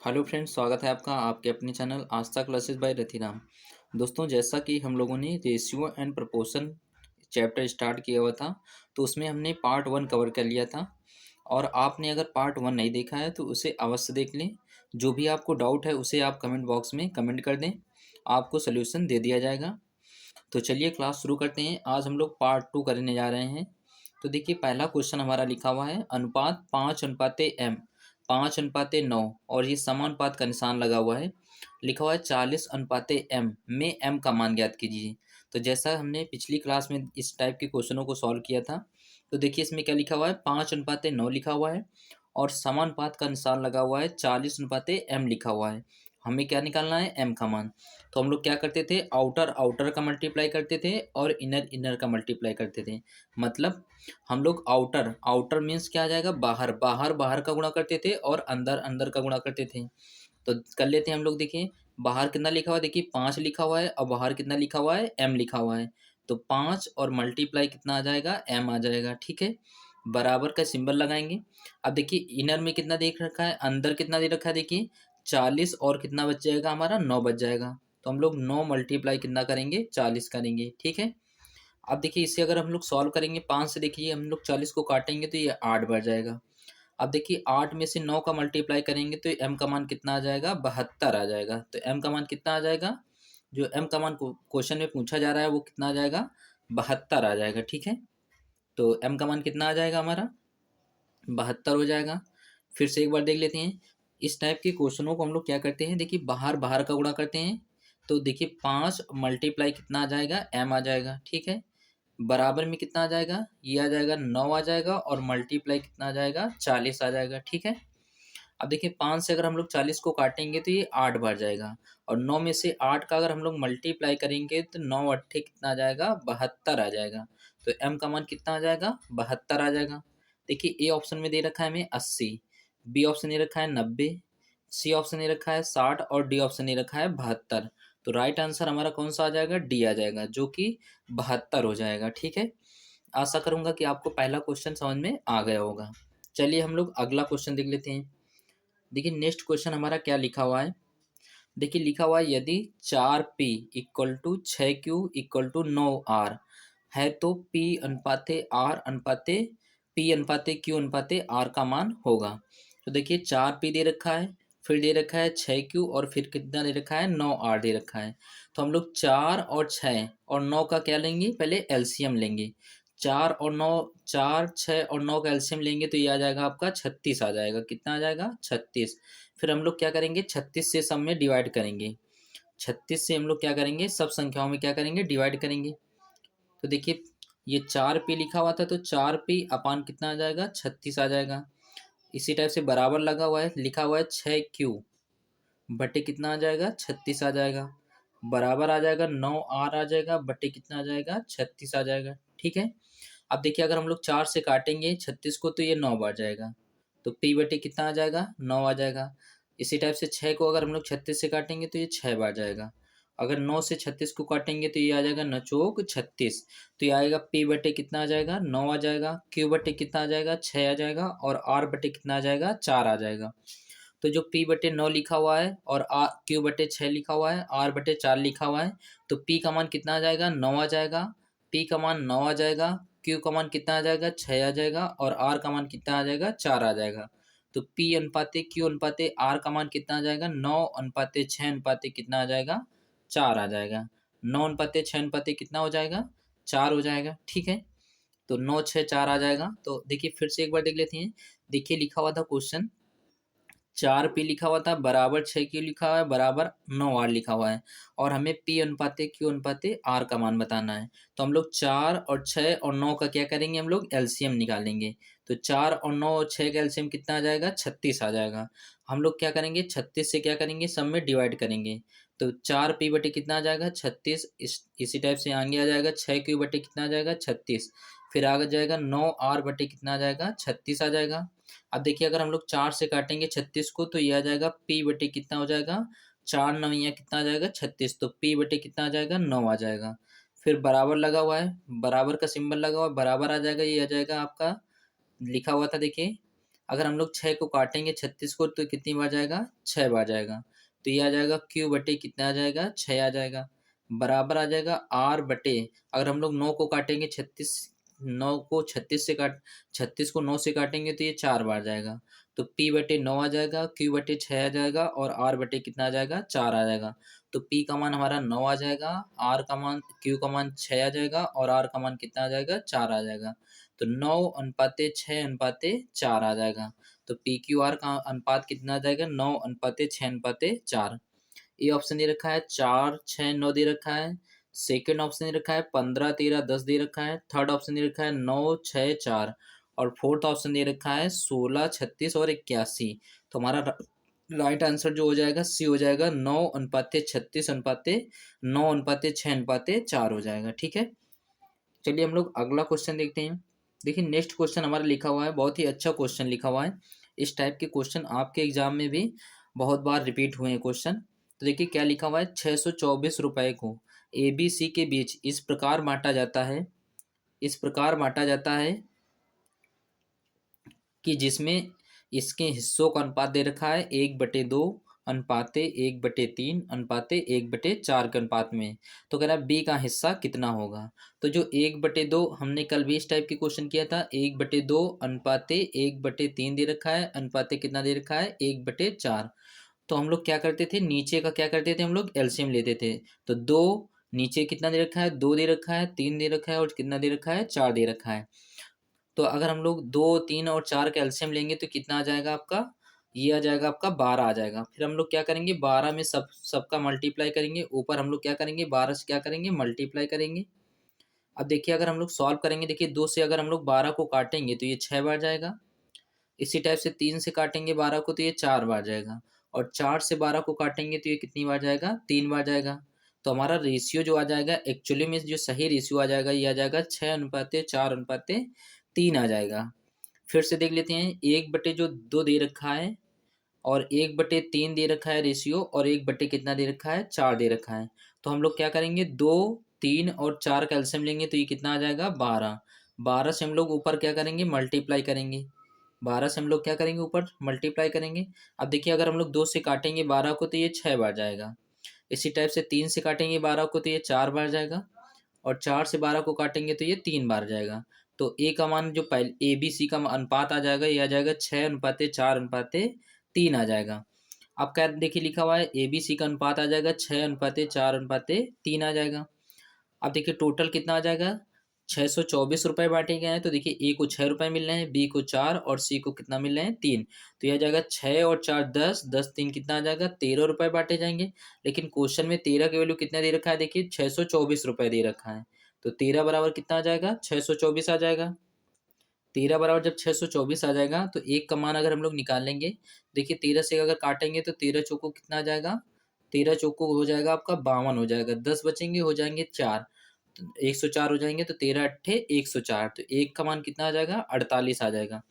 Hello friends, स्वागत है आपका आपके अपने चैनल आस्था क्लासेस बाय रतिराम। दोस्तों, जैसा कि हम लोगों ने ratio and proportion chapter start किया हुआ था, तो उसमें हमने पार्ट वन कवर कर लिया था। और आपने अगर पार्ट वन नहीं देखा है तो उसे अवश्य देख लें। जो भी आपको डाउट है उसे आप कमेंट बॉक्स में कमेंट कर दें, आपको सोल्यूशन दे दिया जाएगा। तो चलिए क्लास शुरू करते हैं। आज हम लोग पार्ट टू करने जा रहे हैं। तो देखिए, पहला क्वेश्चन हमारा लिखा हुआ है अनुपात 5:m, 5:9, और ये समानुपात का निशान लगा हुआ है। लिखा हुआ है 40:m में m का मान ज्ञात कीजिए। तो जैसा हमने पिछली क्लास में इस टाइप के क्वेश्चनों को सॉल्व किया था, तो देखिए इसमें क्या लिखा हुआ है, 5:9 लिखा हुआ है और समानुपात का निशान लगा हुआ है 40:m लिखा हुआ है। हमें क्या निकालना है, m का मान। तो हम लोग क्या करते थे, आउटर आउटर का मल्टीप्लाई करते थे और इनर इनर का मल्टीप्लाई करते थे। मतलब हम लोग आउटर आउटर मीन्स क्या आ जाएगा, बाहर बाहर बाहर का गुणा करते थे और अंदर अंदर का गुणा करते थे। तो कर लेते हैं हम लोग। देखिए बाहर कितना लिखा हुआ है, देखिए 5 लिखा हुआ है और बाहर कितना लिखा हुआ है, m लिखा हुआ है। तो 5 और मल्टीप्लाई कितना आ जाएगा, m आ जाएगा। ठीक है, बराबर का सिंबल लगाएंगे। अब देखिए इनर में कितना देख रखा है, अंदर कितना दे रखा है, देखिए 40 और कितना बच जाएगा हमारा, 9 बच जाएगा। तो हम लोग 9 मल्टीप्लाई कितना करेंगे, 40 करेंगे। ठीक है, अब देखिए इसे अगर हम लोग सॉल्व करेंगे 5 से, देखिए हम लोग 40 को काटेंगे तो ये 8 बढ़ जाएगा। अब देखिए 8 में से 9 का मल्टीप्लाई करेंगे तो m का मान कितना आ जाएगा, 72 आ जाएगा। तो m का मान कितना आ जाएगा, जो m का मान क्वेश्चन में पूछा जा रहा है वो कितना आ जाएगा, 72 आ जाएगा। ठीक है, तो m का मान कितना आ जाएगा हमारा, 72 हो जाएगा। फिर से एक बार देख लेते हैं। इस टाइप के क्वेश्चनों को हम लोग क्या करते हैं, देखिए बाहर बाहर का गुणा करते हैं। तो देखिए 5 मल्टीप्लाई कितना आ जाएगा, m आ जाएगा। ठीक है, बराबर में कितना आ जाएगा, ये आ जाएगा 9 आ जाएगा और मल्टीप्लाई कितना आ जाएगा, 40 आ जाएगा। ठीक है, अब देखिए 5 से अगर हम लोग 40 को काटेंगे तो ये 8 बढ़ जाएगा। और 9 में से 8 का अगर हम लोग मल्टीप्लाई करेंगे तो 9 अट्ठे कितना आ जाएगा, 72 आ जाएगा। तो m का मान कितना आ जाएगा, 72 आ जाएगा। देखिए ए ऑप्शन में दे रखा है हमें 80, बी ऑप्शन दे रखा है 90, सी ऑप्शन दे रखा है 60 और डी ऑप्शन दे रखा है 72। तो राइट आंसर हमारा कौन सा आ जाएगा, डी आ जाएगा, जो कि 72 हो जाएगा। ठीक है, आशा करूंगा कि आपको पहला क्वेश्चन समझ में आ गया होगा। चलिए हम लोग अगला क्वेश्चन देख लेते हैं। देखिए नेक्स्ट क्वेश्चन हमारा क्या लिखा हुआ है। देखिए लिखा हुआ है यदि 4p equal to 6q equal to 9r है तो p अनुपाते q अनुपाते r का मान होगा। तो देखिए 4p दे रखा है, फिर दे रखा है 6q और फिर कितना दे रखा है, 9r दे रखा है। तो हम लोग 4 और 6 और 9 का क्या लेंगे, पहले एलसीएम लेंगे। 4 और 9, 4 6 और 9 का एलसीएम लेंगे तो ये आ जाएगा आपका 36 आ जाएगा। कितना आ जाएगा, 36। फिर हम लोग क्या करेंगे, 36 से सब में डिवाइड करेंगे। 36 से हम लोग क्या करेंगे, सब संख्याओं में क्या करेंगे, डिवाइड करेंगे। तो देखिए ये 4p लिखा हुआ था तो 4p अपान कितना आ जाएगा, 36 आ जाएगा। इसी टाइप से बराबर लगा हुआ है, लिखा हुआ है 6q बटे कितना आ जाएगा, 36 आ जाएगा। बराबर आ जाएगा 9r आ जाएगा बटे कितना आ जाएगा, 36 आ जाएगा। ठीक है, अब देखिए अगर हम लोग 4 से काटेंगे 36 को तो ये 9 बढ़ जाएगा। तो p बटे कितना आ जाएगा, 9 आ जाएगा। इसी टाइप से 6 को अगर हम लोग 36 से काटेंगे तो ये 6 बढ़ जाएगा। अगर 9 से 36 को काटेंगे तो ये आ जाएगा नचोक 36। तो ये आएगा p बटे कितना आ जाएगा, 9 आ जाएगा। q बटे कितना आ जाएगा, 6 आ जाएगा। और r बटे कितना आ जाएगा, 4 आ जाएगा। तो जो p बटे 9 लिखा हुआ है और q बटे 6 लिखा हुआ है, r बटे 4 लिखा हुआ है, तो p का मान कितना आ जाएगा, 9 आ जाएगा। p का मान 9 आ जाएगा, q का मान कितना आ जाएगा, 6 आ जाएगा। और r का मान कितना आ जाएगा, 4 आ जाएगा। तो p अनुपाते q अनुपाते r का मान कितना आ जाएगा, 9 अनुपाते 6 अनुपाते कितना आ जाएगा, 4 आ जाएगा। 9 अनुपाते 6 अनुपाते कितना हो जाएगा, 4 हो जाएगा। ठीक है, तो 9 6 4 आ जाएगा। तो देखिए फिर से एक बार देख लेते हैं। देखिए लिखा हुआ था क्वेश्चन, 4p लिखा हुआ था बराबर 6q लिखा हुआ है बराबर 9r लिखा हुआ है, और हमें p अनुपाते q अनुपाते r का मान बताना है। तो हम लोग 4 और 6 और 9 का क्या करेंगे, हम लोग एलसीएम निकालेंगे। तो 4 और 9 और 6 का एलसीएम कितना आ जाएगा, 36 आ जाएगा। हम लोग क्या करेंगे, 36 से क्या करेंगे, सब में डिवाइड करेंगे। तो 4p बटे कितना आ जाएगा, 36। इसी टाइप से आगे आ जाएगा 6q बटे कितना आ जाएगा, 36। फिर आगे जाएगा 9r बटे कितना आ जाएगा, 36 आ जाएगा। अब देखिए अगर हम लोग 4 से काटेंगे 36 को तो ये आ जाएगा p बटे कितना हो जाएगा, 4 नवैया कितना आ जाएगा, 36। तो p बटे कितना आ जाएगा, 9 आ जाएगा। फिर बराबर लगा हुआ है, बराबर का सिंबल लगा हुआ है, बराबर आ जाएगा। ये आ जाएगा आपका लिखा हुआ था देखिए अगर हम लोग 6 को काटेंगे 36 को तो कितनी बार जाएगा, 6 बार जाएगा। तो ये आ जाएगा Q बटे कितना आ जाएगा, 6 आ जाएगा। बराबर आ जाएगा R बटे, अगर हम लोग 9 को काटेंगे 36, 9 को 36 से काट 36 को 9 से काटेंगे तो ये 4 बार जाएगा। तो P बटे 9 आ जाएगा, Q बटे 6 आ जाएगा और R बटे कितना आ जाएगा, 4 आ जाएगा। तो P का मान हमारा 9 आ जाएगा, R का मान, Q का मान 6 आ जाएगा और R का मान कितना आ जाएगा, 4 आ जाएगा। तो 9 अनुपाते 6 अनुपाते 4 आ जाएगा। तो पी क्यू आर का अनुपात कितना आ जाएगा, 9 अनुपाते 6 अनुपाते 4। ये ऑप्शन दे रखा है 4 6 9 दे रखा है। सेकंड ऑप्शन दे रखा है 15 13 10 दे रखा है। थर्ड ऑप्शन दे रखा है 9 6 4 और फोर्थ ऑप्शन दे रखा है 16 36 और 81। तो हमारा राइट आंसर जो हो जाएगा सी हो जाएगा, 9 अनुपाते 36 अनुपाते 9 अनुपाते 6 अनुपाते 4 हो जाएगा। ठीक है, चलिए हम लोग अगला क्वेश्चन देखते हैं। देखिए नेक्स्ट क्वेश्चन हमारा लिखा हुआ है, बहुत ही अच्छा क्वेश्चन लिखा हुआ है। इस टाइप के क्वेश्चन आपके एग्जाम में भी बहुत बार रिपीट हुए हैं क्वेश्चन। तो देखिए क्या लिखा हुआ है, 624 रुपये को ए बी सी के बीच इस प्रकार बांटा जाता है, इस प्रकार बांटा जाता है कि जिसमें इसके हिस्सों का अनुपात दे रखा है 1/2 अनुपाते 1/3 अनुपाते 1/4 के अनुपात में। तो कह रहा है बी का हिस्सा कितना होगा। तो जो 1/2 हमने कल भी इस टाइप की क्वेश्चन किया था, 1/2 अनुपाते 1/3 दे रखा है, अनुपाते कितना दे रखा है, 1/4। तो हम लोग क्या करते थे, नीचे का क्या करते थे, हम लोग एलसीएम लेते थे। तो 2 नीचे कितना दे रखा है, 2 दे रखा है, 3 दे रखा है और कितना दे रखा है, 4 दे रखा है। तो अगर हम लोग 2 3 और 4 का एलसीएम लेंगे तो कितना आ जाएगा आपका, ये आ जाएगा आपका 12 आ जाएगा। फिर हम लोग क्या करेंगे, 12 में सबका मल्टीप्लाई करेंगे, ऊपर हम लोग क्या करेंगे, 12 से क्या करेंगे, मल्टीप्लाई करेंगे। अब देखिए अगर हम लोग सॉल्व करेंगे, देखिए 2 से अगर हम लोग 12 को काटेंगे तो ये 6 बार जाएगा। इसी टाइप से 3 से काटेंगे 12 को तो ये 4 बार जाएगा। और 4 से 12 को काटेंगे तो ये कितनी बार जाएगा, 3 बार जाएगा। तो हमारा रेशियो जो आ जाएगा, एक्चुअली में जो सही रेशियो आ जाएगा ये आ जाएगा 6 अनुपाते 4 अनुपाते 3 आ जाएगा। फिर से देख लेते हैं, 1/2 दे रखा है और 1/3 दे रखा है रेशियो और 1/ कितना दे रखा है, 4 दे रखा है। तो हम लोग क्या करेंगे, 2 3 और 4 का एलसीएम लेंगे तो ये कितना आ जाएगा, 12। 12 से हम लोग ऊपर क्या करेंगे, मल्टीप्लाई करेंगे। 12 से हम लोग क्या करेंगे, ऊपर मल्टीप्लाई करेंगे। अब देखिए अगर हम लोग 2 से काटेंगे 12 को तो ये 6 बार जाएगा। इसी टाइप से 3 से काटेंगे 12 को तो ये 4 बार जाएगा। और 4 से 12 को काटेंगे तो ये 3 बार जाएगा। तो ए का मान जो पहले ए बी सी का अनुपात आ जाएगा, ये आ जाएगा 6 अनुपाते 4 अनुपाते 3 आ जाएगा। अब क्या देखिए लिखा हुआ है, ए बी सी का अनुपात आ जाएगा 6 अनुपाते 4 अनुपाते 3 आ जाएगा। अब देखिए टोटल कितना आ जाएगा, 624 रुपये बांटे गए हैं। तो देखिए ए को 6 रुपये मिल रहे हैं, बी को 4 और सी को कितना मिल रहे हैं, 3। तो यह आ जाएगा 6 और 4 10, 10 3 कितना आ जाएगा, 13 रुपये बांटे जाएंगे। लेकिन क्वेश्चन में 13 की वैल्यू कितना दे रखा है, देखिए 624 रुपये दे रखा है। तो 13 बराबर कितना आ जाएगा, 624 आ जाएगा। 13 बराबर जब 624 आ जाएगा तो एक का मान अगर हम लोग निकाल लेंगे, देखिए 13 से अगर काटेंगे तो 13 चौको कितना आ जाएगा, 13 चौको हो जाएगा आपका 52 हो जाएगा। 10 बचेंगे, हो जाएंगे 4, तो 104 हो जाएंगे। तो 13 अट्ठे 104, तो एक का मान कितना आ जाएगा, 48 आ जाएगा।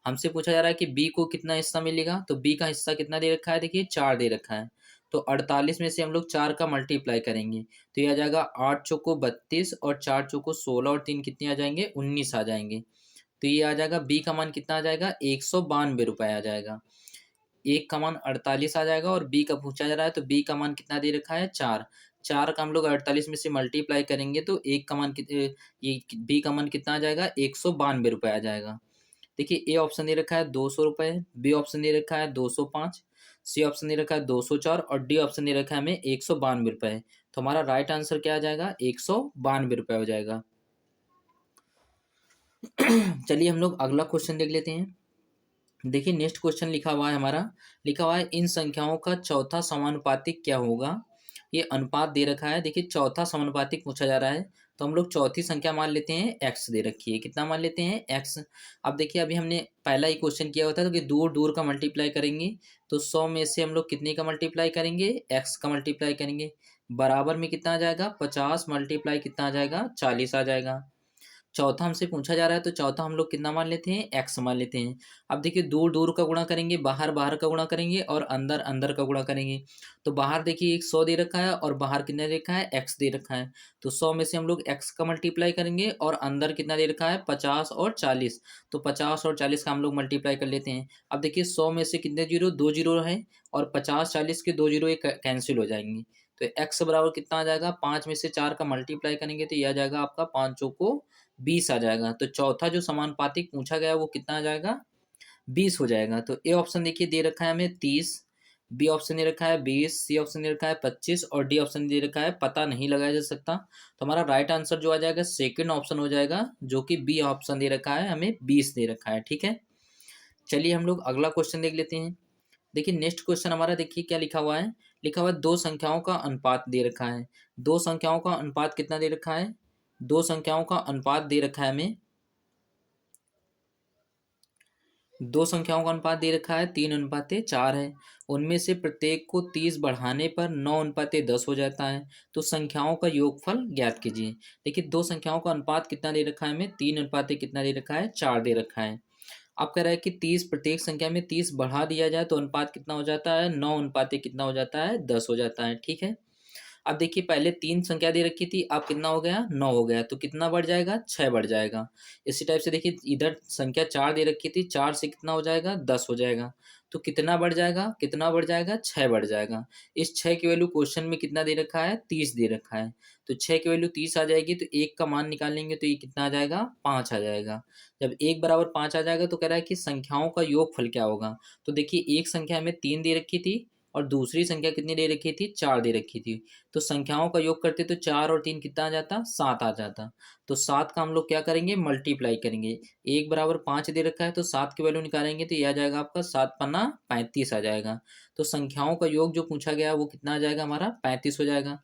हमसे पूछा जा रहा है कि बी को कितना हिस्सा मिलेगा। तो बी का हिस्सा कितना दे रखा है, देखिए 4 दे रखा है। तो 48 में से हम लोग 4 का मल्टीप्लाई करेंगे तो ये आ जाएगा 8 चौको 32 और 4 चौको 16 और 3 कितने आ जाएंगे, 19 आ जाएंगे। तो ये आ जाएगा बी का मान कितना आ जाएगा, 192 रुपये आ जाएगा। एक का मान 48 आ जाएगा और बी का पूछा जा रहा है तो बी का मान कितना दे रखा है, 4। 4 का हम लोग 48 में से मल्टीप्लाई करेंगे तो एक का मान ये बी का मान कितना आ जाएगा, 192 रुपये आ जाएगा। देखिए ए ऑप्शन दे रखा है 200 रुपये, बी ऑप्शन दे रखा है 205, सी ऑप्शन दे रखा है 204 और डी ऑप्शन दे रखा है हमें 192 रुपये। तो हमारा राइट आंसर क्या आ जाएगा, 192 रुपये हो जाएगा। चलिए हम लोग अगला क्वेश्चन देख लेते हैं। देखिए नेक्स्ट क्वेश्चन लिखा हुआ है हमारा, लिखा हुआ है इन संख्याओं का चौथा समानुपातिक क्या होगा। ये अनुपात दे रखा है, देखिए चौथा समानुपातिक पूछा जा रहा है। तो हम लोग चौथी संख्या मान लेते हैं, एक्स दे रखी है, कितना मान लेते हैं, एक्स। अब देखिए अभी हमने पहला ही क्वेश्चन किया हुआ था तो कि दूर दूर का मल्टीप्लाई करेंगे तो 100 में से हम लोग कितने का मल्टीप्लाई करेंगे, एक्स का मल्टीप्लाई करेंगे। बराबर में कितना आ जाएगा, 50 मल्टीप्लाई कितना आ जाएगा, 40 आ जाएगा। चौथा हमसे पूछा जा रहा है तो चौथा हम लोग कितना मान लेते हैं, एक्स मान लेते हैं। अब देखिए दूर दूर का गुणा करेंगे, बाहर बाहर का गुणा करेंगे और अंदर अंदर का गुणा करेंगे। तो बाहर देखिए एक 100 दे रखा है और बाहर कितना दे रखा है, एक्स दे रखा है। तो 100 में से हम लोग एक्स का मल्टीप्लाई करेंगे और अंदर कितना दे रखा है, 50 और 40। तो 50 और 40 का हम लोग मल्टीप्लाई कर लेते हैं। अब देखिए 100 में से कितने जीरो, दो जीरो है और 50 40 के दो जीरो एक कैंसिल हो जाएंगे। तो एक्स बराबर कितना आ जाएगा, 5 में से 4 का मल्टीप्लाई करेंगे तो यह आ जाएगा आपका 5 को 20 आ जाएगा। तो चौथा जो समानुपातिक पूछा गया है वो कितना आ जाएगा, 20 हो जाएगा। तो ए ऑप्शन देखिए दे रखा है हमें 30, बी ऑप्शन दे रखा है 20, सी ऑप्शन दे रखा है 25 और डी ऑप्शन दे रखा है पता नहीं लगाया जा सकता। तो हमारा राइट आंसर जो आ जाएगा सेकंड ऑप्शन हो जाएगा, जो कि बी ऑप्शन दे रखा है, हमें 20 दे रखा है। ठीक है, चलिए हम लोग अगला क्वेश्चन देख लेते हैं। देखिए नेक्स्ट क्वेश्चन हमारा, देखिए क्या लिखा हुआ है। लिखा हुआ है दो संख्याओं का अनुपात दे रखा है। दो संख्याओं का अनुपात कितना दे रखा है, दो संख्याओं का अनुपात दे रखा है हमें, दो संख्याओं का अनुपात दे रखा है 3:4 है। उनमें से प्रत्येक को 30 बढ़ाने पर 9:10 हो जाता है। तो संख्याओं का योगफल ज्ञात कीजिए। देखिए दो संख्याओं का अनुपात कितना दे रखा है हमें, 3:, कितना दे रखा है, 4 दे रखा है। अब कह रहा है कि 30, प्रत्येक संख्या में 30 बढ़ा दिया जाए तो अनुपात कितना हो जाता है, 9:, कितना हो जाता है, 10 हो जाता है। ठीक है, अब देखिए पहले तीन संख्या दे रखी थी, अब कितना हो गया, 9 हो गया। तो कितना बढ़ जाएगा, 6 बढ़ जाएगा। इसी टाइप से देखिए इधर संख्या 4 दे रखी थी, 4 से कितना हो जाएगा, 10 हो जाएगा। तो कितना बढ़ जाएगा, कितना बढ़ जाएगा, 6 बढ़ जाएगा। इस 6 की वैल्यू क्वेश्चन में कितना दे रखा है, 30 दे रखा है। तो 6 की वैल्यू 30 आ जाएगी तो एक का मान निकालेंगे तो ये कितना आ जाएगा, 5 आ जाएगा। जब एक बराबर 5 आ जाएगा तो कह रहा है कि संख्याओं का योगफल क्या होगा। तो देखिए एक संख्या हमें 3 दे रखी थी और दूसरी संख्या कितनी दे रखी थी, 4 दे रखी थी। तो संख्याओं का योग करते तो 4 और 3 कितना आ जाता, 7 आ जाता। तो 7 का हम लोग क्या करेंगे, मल्टीप्लाई करेंगे। एक बराबर 5 दे रखा है तो 7 की वैल्यू निकालेंगे तो यह आ जाएगा आपका 7 पन्ना 35 आ जाएगा। तो संख्याओं का योग जो पूछा गया वो कितना आ जाएगा हमारा, 35 हो जाएगा।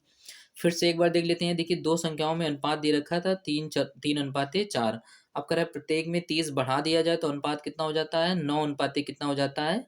फिर से एक बार देख लेते हैं। देखिए दो संख्याओं में अनुपात दे रखा था 3:4। अब कह रहा है प्रत्येक में 30 बढ़ा दिया जाए तो अनुपात कितना हो जाता है, 9:, कितना हो जाता है,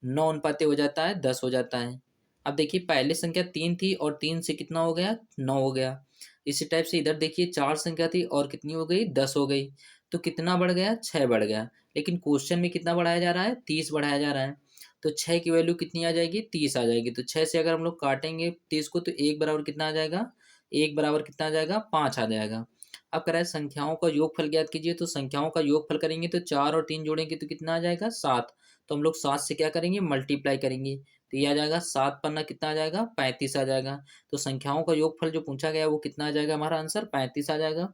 9:, हो जाता है, 10 हो जाता है। अब देखिए पहले संख्या 3 थी और 3 से कितना हो गया, 9 हो गया। इसी टाइप से इधर देखिए 4 संख्या थी और कितनी हो गई, 10 हो गई। तो कितना बढ़ गया, 6 बढ़ गया। लेकिन क्वेश्चन में कितना बढ़ाया जा रहा है, 30 बढ़ाया जा रहा है। तो 6 की वैल्यू कितनी आ जाएगी, 30 आ जाएगी। तो 6 से अगर हम लोग काटेंगे 30 को तो एक बराबर कितना आ जाएगा, एक बराबर कितना आ जाएगा, 5 आ जाएगा। अब कह रहा है संख्याओं का योगफल ज्ञात कीजिए। तो संख्याओं का योगफल करेंगे तो 4 और 3 जोड़ेंगे तो कितना आ जाएगा, 7। तो हम लोग 7 से क्या करेंगे, मल्टीप्लाई करेंगे। तो ये आ जाएगा 7 पन्ना कितना आ जाएगा, 35 आ जाएगा। तो संख्याओं का योगफल जो पूछा गया है वो कितना आ जाएगा, हमारा आंसर 35 आ जाएगा।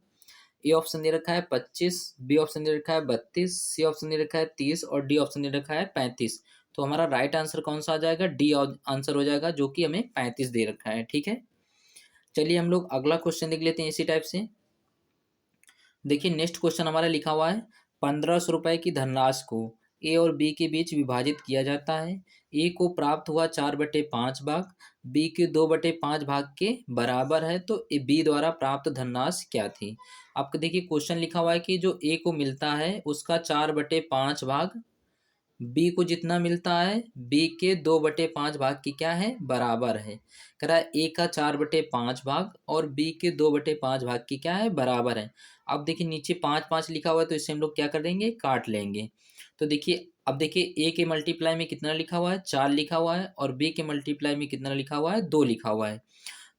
ए ऑप्शन दे रखा है 25, बी ऑप्शन दे रखा है 32, सी ऑप्शन दे रखा है 30 और डी ऑप्शन दे रखा है 35। तो हमारा राइट आंसर कौन सा आ जाएगा, डी आंसर हो जाएगा, जो कि हमें 35 दे रखा है। ठीक है, चलिए हम लोग अगला क्वेश्चन देख लेते हैं इसी टाइप से। देखिए नेक्स्ट क्वेश्चन हमारा लिखा हुआ है, 1500 रुपए की धनराशि को ए और बी के बीच विभाजित किया जाता है। ए को प्राप्त हुआ 4/5 भाग, बी के 2/5 भाग के बराबर है। तो ए बी द्वारा प्राप्त धनराशि क्या थी। आपको देखिए क्वेश्चन लिखा हुआ है कि जो ए को मिलता है उसका 4/5 भाग, बी को जितना मिलता है बी के 2/5 भाग की क्या है, बराबर है। कह रहा है ए का 4/5 भाग और बी के 2/5 भाग की क्या है, बराबर है। अब देखिए नीचे 5 5 लिखा हुआ है तो इसे हम लोग क्या कर देंगे, काट लेंगे। तो देखिए अब देखिए ए के मल्टीप्लाई में कितना लिखा हुआ है, 4 लिखा हुआ है और बी के मल्टीप्लाई में कितना लिखा हुआ है, 2 लिखा हुआ है।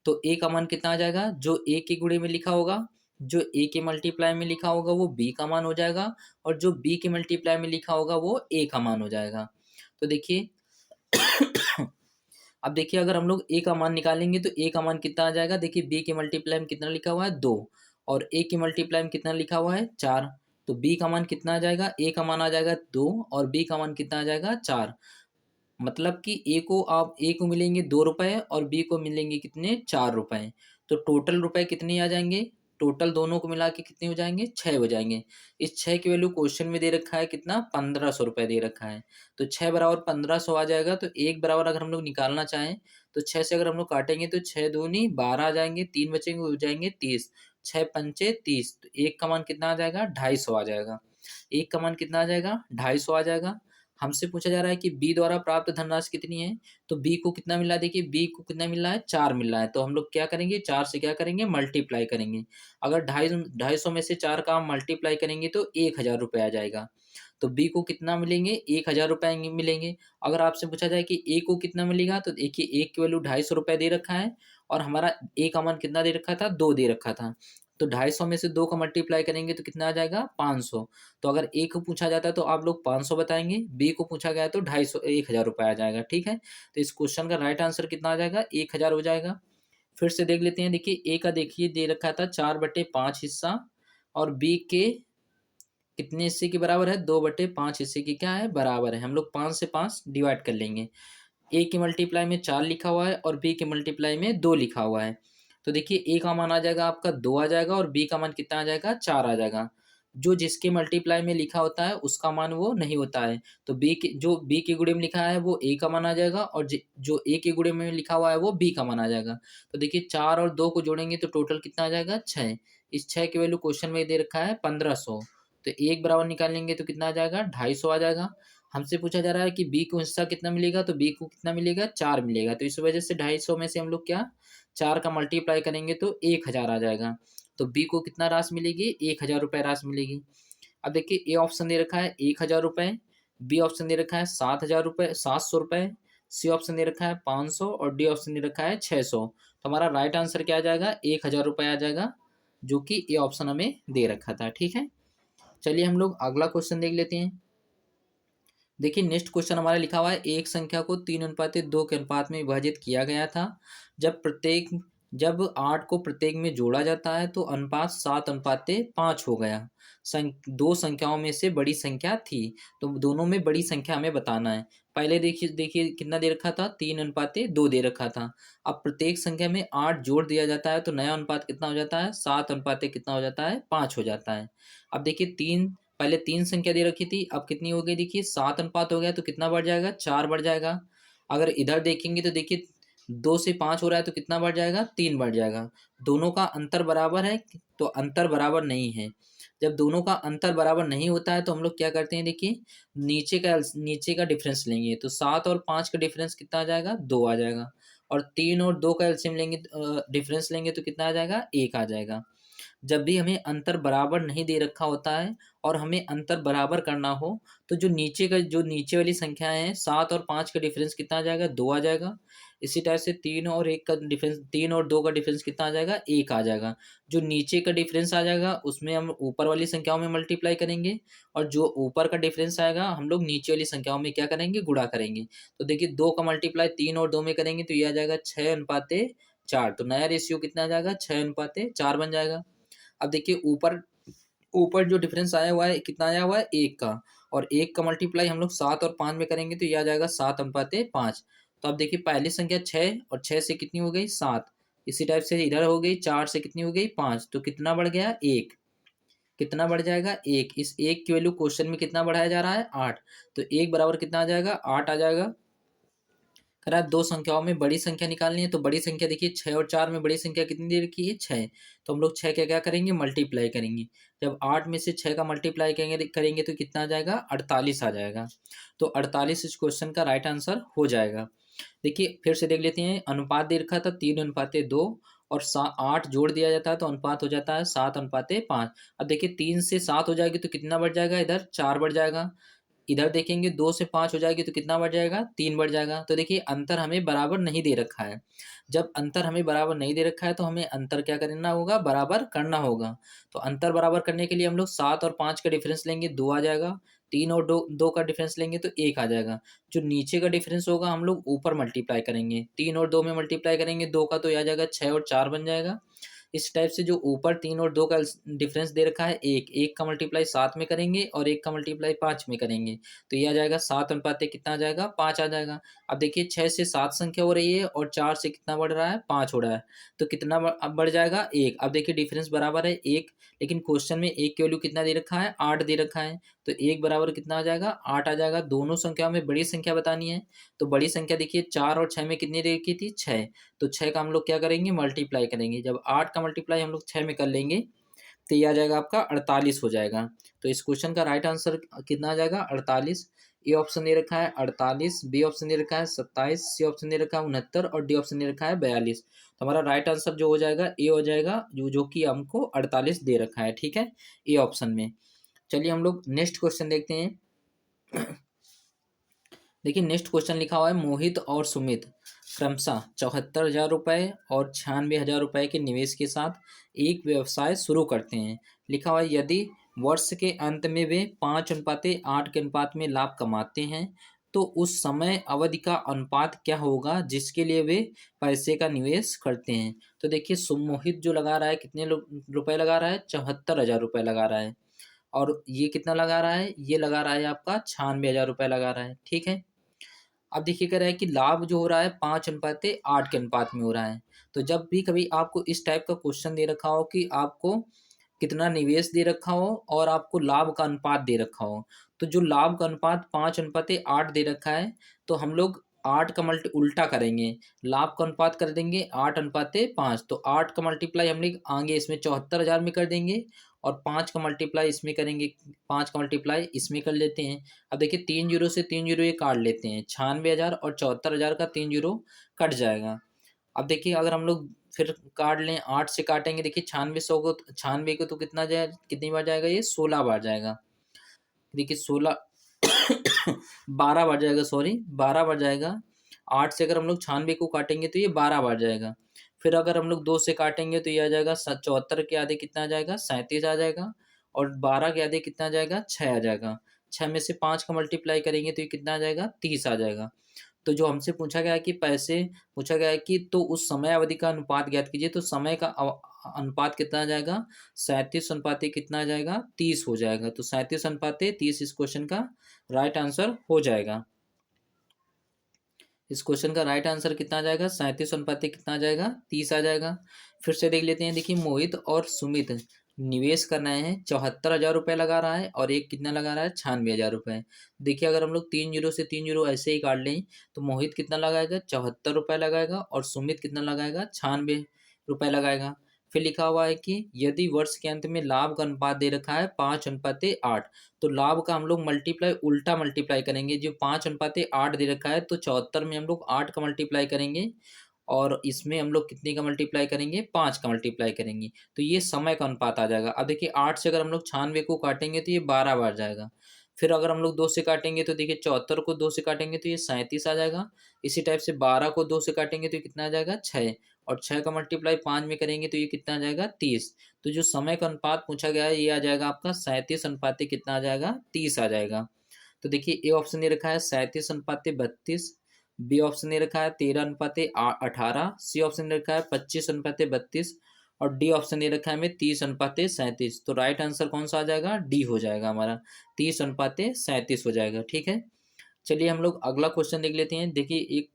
तो ए का मान कितना आ जाएगा, जो ए के गुणे में लिखा होगा, जो ए के मल्टीप्लाई में लिखा होगा वो बी का मान हो जाएगा और जो बी के मल्टीप्लाई में लिखा होगा वो ए का मान हो जाएगा। तो देखिए अब देखिए अगर हम लोग ए का मान निकालेंगे तो ए का मान कितना आ जाएगा, देखिए बी के मल्टीप्लाई में कितना लिखा हुआ है, 2 और ए के मल्टीप्लाई में कितना लिखा हुआ है, 4। तो बी का मान कितना आ जाएगा, ए का मान आ जाएगा 2 और बी का मान कितना आ जाएगा, 4। मतलब कि ए को मिलेंगे 2 रुपए और बी को मिलेंगे कितने, 4 रुपए। तो टोटल रुपए कितने आ जाएंगे, टोटल दोनों को मिला के कितने हो जाएंगे, 6 हो जाएंगे। इस 6 की वैल्यू क्वेश्चन में दे रखा है कितना, 1500 रुपए दे रखा है। तो 6 बराबर 1500 आ जाएगा। तो एक बराबर अगर हम लोग निकालना चाहें तो 6 से अगर हम लोग काटेंगे तो 6 दूनी 12 आ जाएंगे, 3 बचेंगे हो जाएंगे 30, 6 पंचे 30। तो एक का मान कितना आ जाएगा, 250 आ जाएगा। एक का मान कितना आ जाएगा, 250 आ जाएगा। हमसे पूछा जा रहा है कि बी द्वारा प्राप्त धनराशि कितनी है। तो बी को कितना मिला है, देखिए बी को कितना मिल रहा है, 4 मिल रहा है। तो हम लोग क्या करेंगे, 4 से क्या करेंगे, मल्टीप्लाई करेंगे। अगर 250 में से 4 का मल्टीप्लाई करेंगे तो 1000 रुपये आ जाएगा। तो बी को कितना मिलेंगे, 1000 रुपये मिलेंगे। अगर आपसे पूछा जाए कि ए को कितना मिलेगा, तो देखिए ए की वैल्यू 250 रुपये दे रखा है और हमारा ए का मान कितना दे रखा था, 2 दे रखा था। तो 250 में से 2 का मल्टीप्लाई करेंगे तो कितना आ जाएगा, 500। तो अगर ए को पूछा जाता है तो आप लोग 500 बताएंगे, बी को पूछा गया है तो 250 1000 रुपये आ जाएगा। ठीक है, तो इस क्वेश्चन का राइट आंसर कितना आ जाएगा, 1000 हो जाएगा। फिर से देख लेते हैं, देखिए ए का देखिए दे रखा था 4/5 हिस्सा, और बी के कितने हिस्से के बराबर है, 2/5 हिस्से की क्या है, बराबर है। हम लोग 5 से 5 डिवाइड कर लेंगे। ए के मल्टीप्लाई में 4 लिखा हुआ है और बी के मल्टीप्लाई में 2 लिखा हुआ है। तो देखिए ए का मान आ जाएगा आपका 2 आ जाएगा और बी का मान कितना आ जाएगा, 4 आ जाएगा। जो जिसके मल्टीप्लाई में लिखा होता है उसका मान वो नहीं होता है। तो बी के जो बी के गुणे में लिखा है वो ए का मान आ जाएगा, और जो ए के गुणे में लिखा हुआ है वो बी का मान आ जाएगा। तो देखिए 4 और 2 को जोड़ेंगे तो टोटल कितना आ जाएगा, 6। इस 6 की वैल्यू क्वेश्चन में दे रखा है 1500। तो एक बराबर निकालेंगे तो कितना आ जाएगा, 250 आ जाएगा। हमसे पूछा जा रहा है कि बी को हिस्सा कितना मिलेगा, तो बी को कितना मिलेगा, 4 मिलेगा। तो इस वजह से 250 में से हम लोग क्या, 4 का मल्टीप्लाई करेंगे तो 1000 आ जाएगा। तो बी को कितना राशि मिलेगी, 1000 रुपये राशि मिलेगी। अब देखिए ए ऑप्शन दे रखा है 1000 रुपये, बी ऑप्शन दे रखा है 7000 रुपये, 700 रुपये, सी ऑप्शन दे रखा है 500 और डी ऑप्शन दे रखा है 600। तो हमारा राइट आंसर क्या आ जाएगा, 1000 रुपये आ जाएगा, जो कि ए ऑप्शन हमें दे रखा था। ठीक है, चलिए हम लोग अगला क्वेश्चन देख लेते हैं। देखिए नेक्स्ट क्वेश्चन हमारा लिखा हुआ है, एक संख्या को 3:2 के अनुपात में विभाजित किया गया था। जब 8 को प्रत्येक में जोड़ा जाता है तो अनुपात 7:5 हो गया। दो संख्याओं में से बड़ी संख्या थी। तो दोनों में बड़ी संख्या हमें बताना है। पहले देखिए देखिए कितना दे रखा था, 3:2 दे रखा था। अब प्रत्येक संख्या में 8 जोड़ दिया जाता है तो नया अनुपात कितना हो जाता है, 7 कितना हो जाता है, 5 हो जाता है। अब देखिए पहले 3 संख्या दे रखी थी, अब कितनी हो गई, देखिए 7 अनुपात हो गया तो कितना बढ़ जाएगा, 4 बढ़ जाएगा। अगर इधर देखेंगे तो देखिए 2 से 5 हो रहा है तो कितना बढ़ जाएगा, 3 बढ़ जाएगा। दोनों का अंतर बराबर है, तो अंतर बराबर नहीं है। जब दोनों का अंतर बराबर नहीं होता है तो हम लोग क्या करते हैं, देखिए नीचे का डिफरेंस लेंगे तो 7 और 5 का डिफरेंस कितना आ जाएगा, 2 आ जाएगा। और 3 और 2 का एलसीएम लेंगे, डिफरेंस लेंगे तो कितना आ जाएगा, 1 आ जाएगा। जब भी हमें अंतर बराबर नहीं दे रखा होता है और हमें अंतर बराबर करना हो, तो जो नीचे वाली संख्या है 7 और 5 का डिफरेंस कितना आ जाएगा, 2 आ जाएगा। इसी तरह से 3 और 2 का डिफरेंस कितना आ जाएगा, 1 आ जाएगा। जो नीचे का डिफरेंस आ जाएगा उसमें हम ऊपर वाली संख्याओं में मल्टीप्लाई करेंगे, और जो ऊपर का डिफरेंस आएगा हम लोग नीचे वाली संख्याओं में क्या करेंगे, गुणा करेंगे। तो देखिए 2 का मल्टीप्लाई 3 और 2 में करेंगे तो ये आ जाएगा 6:4। तो नया रेशियो कितना आ जाएगा, 6:4 बन जाएगा। अब देखिए ऊपर ऊपर जो डिफरेंस आया हुआ है कितना आया हुआ है, 1 का। और 1 का मल्टीप्लाई हम लोग 7 और 5 में करेंगे तो ये आ जाएगा 7:5। तो अब देखिए पहली संख्या 6 और 6 से कितनी हो गई, 7। इसी टाइप से इधर हो गई 4 से कितनी हो गई, 5। तो कितना बढ़ गया, 1। कितना बढ़ जाएगा, 1। इस 1 की वैल्यू क्वेश्चन में कितना बढ़ाया जा रहा है, 8। तो 1 बराबर कितना आ जाएगा, 8 आ जाएगा। कह रहा है दो संख्याओं में बड़ी संख्या निकालनी है, तो बड़ी संख्या देखिए 6 और 4 में बड़ी संख्या कितनी दे रखी है, 6। तो हम लोग 6 क्या क्या करेंगे, मल्टीप्लाई करेंगे। जब 8 में से 6 का मल्टीप्लाई करेंगे तो कितना आ जाएगा, 48 आ जाएगा। तो 48 इस क्वेश्चन का राइट आंसर हो जाएगा। देखिए फिर से देख लेते हैं, अनुपात दे रखा था 3:2 और 8 जोड़ दिया जाता है तो अनुपात हो जाता है 7:5। अब देखिए 3 से 7 हो जाएगी तो कितना बढ़ जाएगा, इधर 4 बढ़ जाएगा। इधर देखेंगे 2 से 5 हो जाएगी तो कितना बढ़ जाएगा, 3 बढ़ जाएगा। तो देखिए अंतर हमें बराबर नहीं दे रखा है। जब अंतर हमें बराबर नहीं दे रखा है तो हमें अंतर क्या करना होगा, बराबर करना होगा। तो अंतर बराबर करने के लिए हम लोग 7 और 5 का डिफरेंस लेंगे, 2 आ जाएगा। 3 और 2 का डिफरेंस लेंगे तो 1 आ जाएगा। जो नीचे का डिफरेंस होगा हम लोग ऊपर मल्टीप्लाई करेंगे, 3 और 2 में मल्टीप्लाई करेंगे 2 का तो ये आ जाएगा 6 और 4 बन जाएगा। इस टाइप से जो ऊपर 3 और 2 का डिफरेंस दे रखा है, 1 का मल्टीप्लाई 7 में करेंगे और 1 का मल्टीप्लाई 5 में करेंगे तो ये आ जाएगा 7:5 कितना आ जाएगा, 5 आ जाएगा। अब देखिए 6 से 7 संख्या हो रही है और 4 से कितना बढ़ रहा है, 5 हो रहा है। तो कितना अब बढ़ जाएगा, 1। अब देखिए डिफरेंस बराबर है 1, लेकिन क्वेश्चन में 1 की वैल्यू कितना दे रखा है, 8 दे रखा है। तो 1 बराबर कितना आ जाएगा, 8 आ जाएगा। दोनों संख्याओं में बड़ी संख्या बतानी है। तो बड़ी संख्या देखिए 4 और 6 में कितनी दे रखी थी, 6। तो 6 का हम लोग क्या करेंगे, मल्टीप्लाई करेंगे। जब 8 का मल्टीप्लाई हम लोग 6 में कर लेंगे तो ये आ जाएगा आपका 48 हो जाएगा। तो इस क्वेश्चन का राइट आंसर कितना आ जाएगा, 48। ए ऑप्शन दे रखा है 48, बी ऑप्शन दे रखा है 27, सी ऑप्शन दे रखा है 69 और डी ऑप्शन दे रखा है 42। तो हमारा राइट आंसर जो हो जाएगा ए हो जाएगा, जो कि हमको 48 दे रखा है, ठीक है, ए ऑप्शन में। चलिए हम लोग नेक्स्ट क्वेश्चन देखते हैं। देखिए नेक्स्ट क्वेश्चन लिखा हुआ है, मोहित और सुमित क्रमशः 74,000 रुपये और 96,000 रुपये के निवेश के साथ एक व्यवसाय शुरू करते हैं। लिखा हुआ है, यदि वर्ष के अंत में वे 5:8 के अनुपात में लाभ कमाते हैं तो उस समय अवधि का अनुपात क्या होगा जिसके लिए वे पैसे का निवेश करते हैं। तो देखिए मोहित जो लगा रहा है, कितने रुपए लगा रहा है, 74,000 रुपये लगा रहा है। और ये कितना लगा रहा है, ये लगा रहा है आपका 96,000 रुपये लगा रहा है, ठीक है। अब देखिए कह रहा है कि लाभ जो हो रहा है 5:8 के अनुपात में हो रहा है। तो जब भी कभी आपको इस टाइप का क्वेश्चन दे रखा हो कि आपको कितना निवेश दे रखा हो और आपको लाभ का अनुपात दे रखा हो, तो जो लाभ का अनुपात 5:8 दे रखा है, तो हम लोग 8 का मल्टी उल्टा करेंगे, लाभ का अनुपात कर देंगे 8:5। तो 8 का मल्टीप्लाई हम लोग आगे इसमें 74,000 में कर देंगे और 5 का मल्टीप्लाई इसमें करेंगे, 5 का मल्टीप्लाई इसमें कर लेते हैं। अब देखिए 3 जीरो से 3 जीरो ये काट लेते हैं, 96,000 और 74,000 का 3 जीरो कट जाएगा। अब देखिए अगर हम लोग फिर काट लें, 8 से काटेंगे, देखिए 96 को तो कितना जाए, कितनी बार जाएगा, ये 16 बार जाएगा। देखिए 16 12 बार जाएगा, सॉरी 12 बार जाएगा। 8 से अगर हम लोग 96 को काटेंगे तो ये 12 बार जाएगा। फिर अगर हम लोग 2 से काटेंगे तो ये आ जाएगा 74 के आधे कितना आ जाएगा, 37 आ जाएगा। और 12 के आधे कितना आ जाएगा, 6 आ जाएगा। 6 में से 5 का मल्टीप्लाई करेंगे तो ये कितना आ जाएगा, 30 आ जाएगा। तो जो हमसे पूछा गया है कि पैसे पूछा गया है कि तो उस समय अवधि का अनुपात ज्ञात कीजिए, तो समय का अनुपात कितना आ जाएगा, 37 अनुपात कितना आ जाएगा, 30 हो जाएगा। तो 37:30 इस क्वेश्चन का राइट आंसर हो जाएगा। इस क्वेश्चन का राइट आंसर कितना आ जाएगा, 37 अनुपात कितना आ जाएगा, 30 आ जाएगा। फिर से देख लेते हैं। देखिए मोहित और सुमित निवेश कर रहे हैं, 74,000 रुपये लगा रहा है और एक कितना लगा रहा है, 96,000 रुपये। देखिए अगर हम लोग 3 जीरो से 3 जीरो ऐसे ही काट लें तो मोहित कितना लगाएगा, 74 रुपये लगाएगा और सुमित कितना लगाएगा, 96 रुपये लगाएगा। फिर लिखा हुआ है कि यदि वर्ष के अंत में लाभ का अनुपात दे रखा है 5:8, तो लाभ का हम लोग मल्टीप्लाई उल्टा मल्टीप्लाई करेंगे। जो 5:8 दे रखा है तो 74 में हम लोग 8 का मल्टीप्लाई करेंगे और इसमें हम लोग कितने का मल्टीप्लाई करेंगे, 5 का मल्टीप्लाई करेंगे। तो ये समय का अनुपात आ जाएगा। अब देखिए 8 से अगर हम लोग 96 को काटेंगे तो ये 12 बार जाएगा। फिर अगर हम लोग 2 से काटेंगे तो देखिए 74 को 2 से काटेंगे तो ये 37 आ जाएगा। इसी टाइप से 12 को 2 से काटेंगे तो ये कितना आ जाएगा, 6। और 6 का मल्टीप्लाई 5 में करेंगे तो ये कितना आ जाएगा, 30। तो जो समय का अनुपात पूछा गया है ये आ जाएगा आपका 37 अनुपात कितना आ जाएगा, 30 आ जाएगा। तो देखिए ए ऑप्शन दे रखा है 37:32, बी ऑप्शन दे रखा है 13:18, सी ऑप्शन दे रखा है 25:32 और डी ऑप्शन दे रखा है हमें 30:37। तो राइट आंसर कौन सा आ जाएगा, डी हो जाएगा हमारा, 30:37 हो जाएगा, ठीक है। चलिए हम लोग अगला क्वेश्चन देख लेते हैं। देखिए एक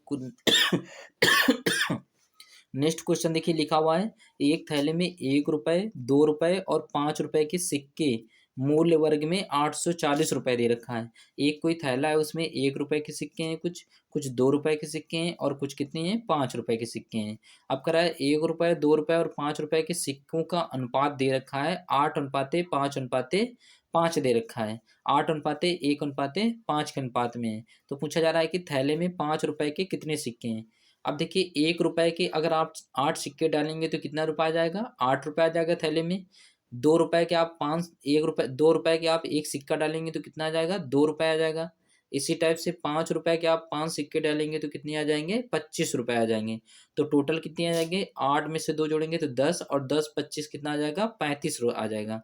नेक्स्ट क्वेश्चन देखिए लिखा हुआ है, एक थैले में 1 रुपये, 2 रुपये और 5 रुपये के सिक्के मूल्य वर्ग में 840 रुपये दे रखा है। एक कोई थैला है, उसमें 1 रुपये के सिक्के हैं, कुछ कुछ 2 रुपये के सिक्के हैं और कुछ कितने हैं, 5 रुपये के सिक्के हैं। अब कह रहा है 1 रुपये, 2 रुपये और 5 रुपये के सिक्कों का अनुपात दे रखा है 8:5:5 दे रखा है। 8:1:5 के अनुपात में है। तो पूछा जा रहा है कि थैले में 5 रुपये के कितने सिक्के हैं। अब देखिए 1 रुपये के अगर आप 8 सिक्के डालेंगे तो कितना रुपये आ जाएगा, 8 रुपये आ जाएगा थैले में। 2 रुपये के आप 2 रुपये के आप एक सिक्का डालेंगे तो कितना आ जाएगा, 2 रुपये आ जाएगा। इसी टाइप से 5 रुपये के आप 5 सिक्के डालेंगे तो कितने आ जाएंगे, 25 रुपये आ जाएंगे। तो टोटल कितने आ जाएंगे, 8 में से 2 जोड़ेंगे तो 10 और 10 25 कितना आ जाएगा, 35 आ जाएगा।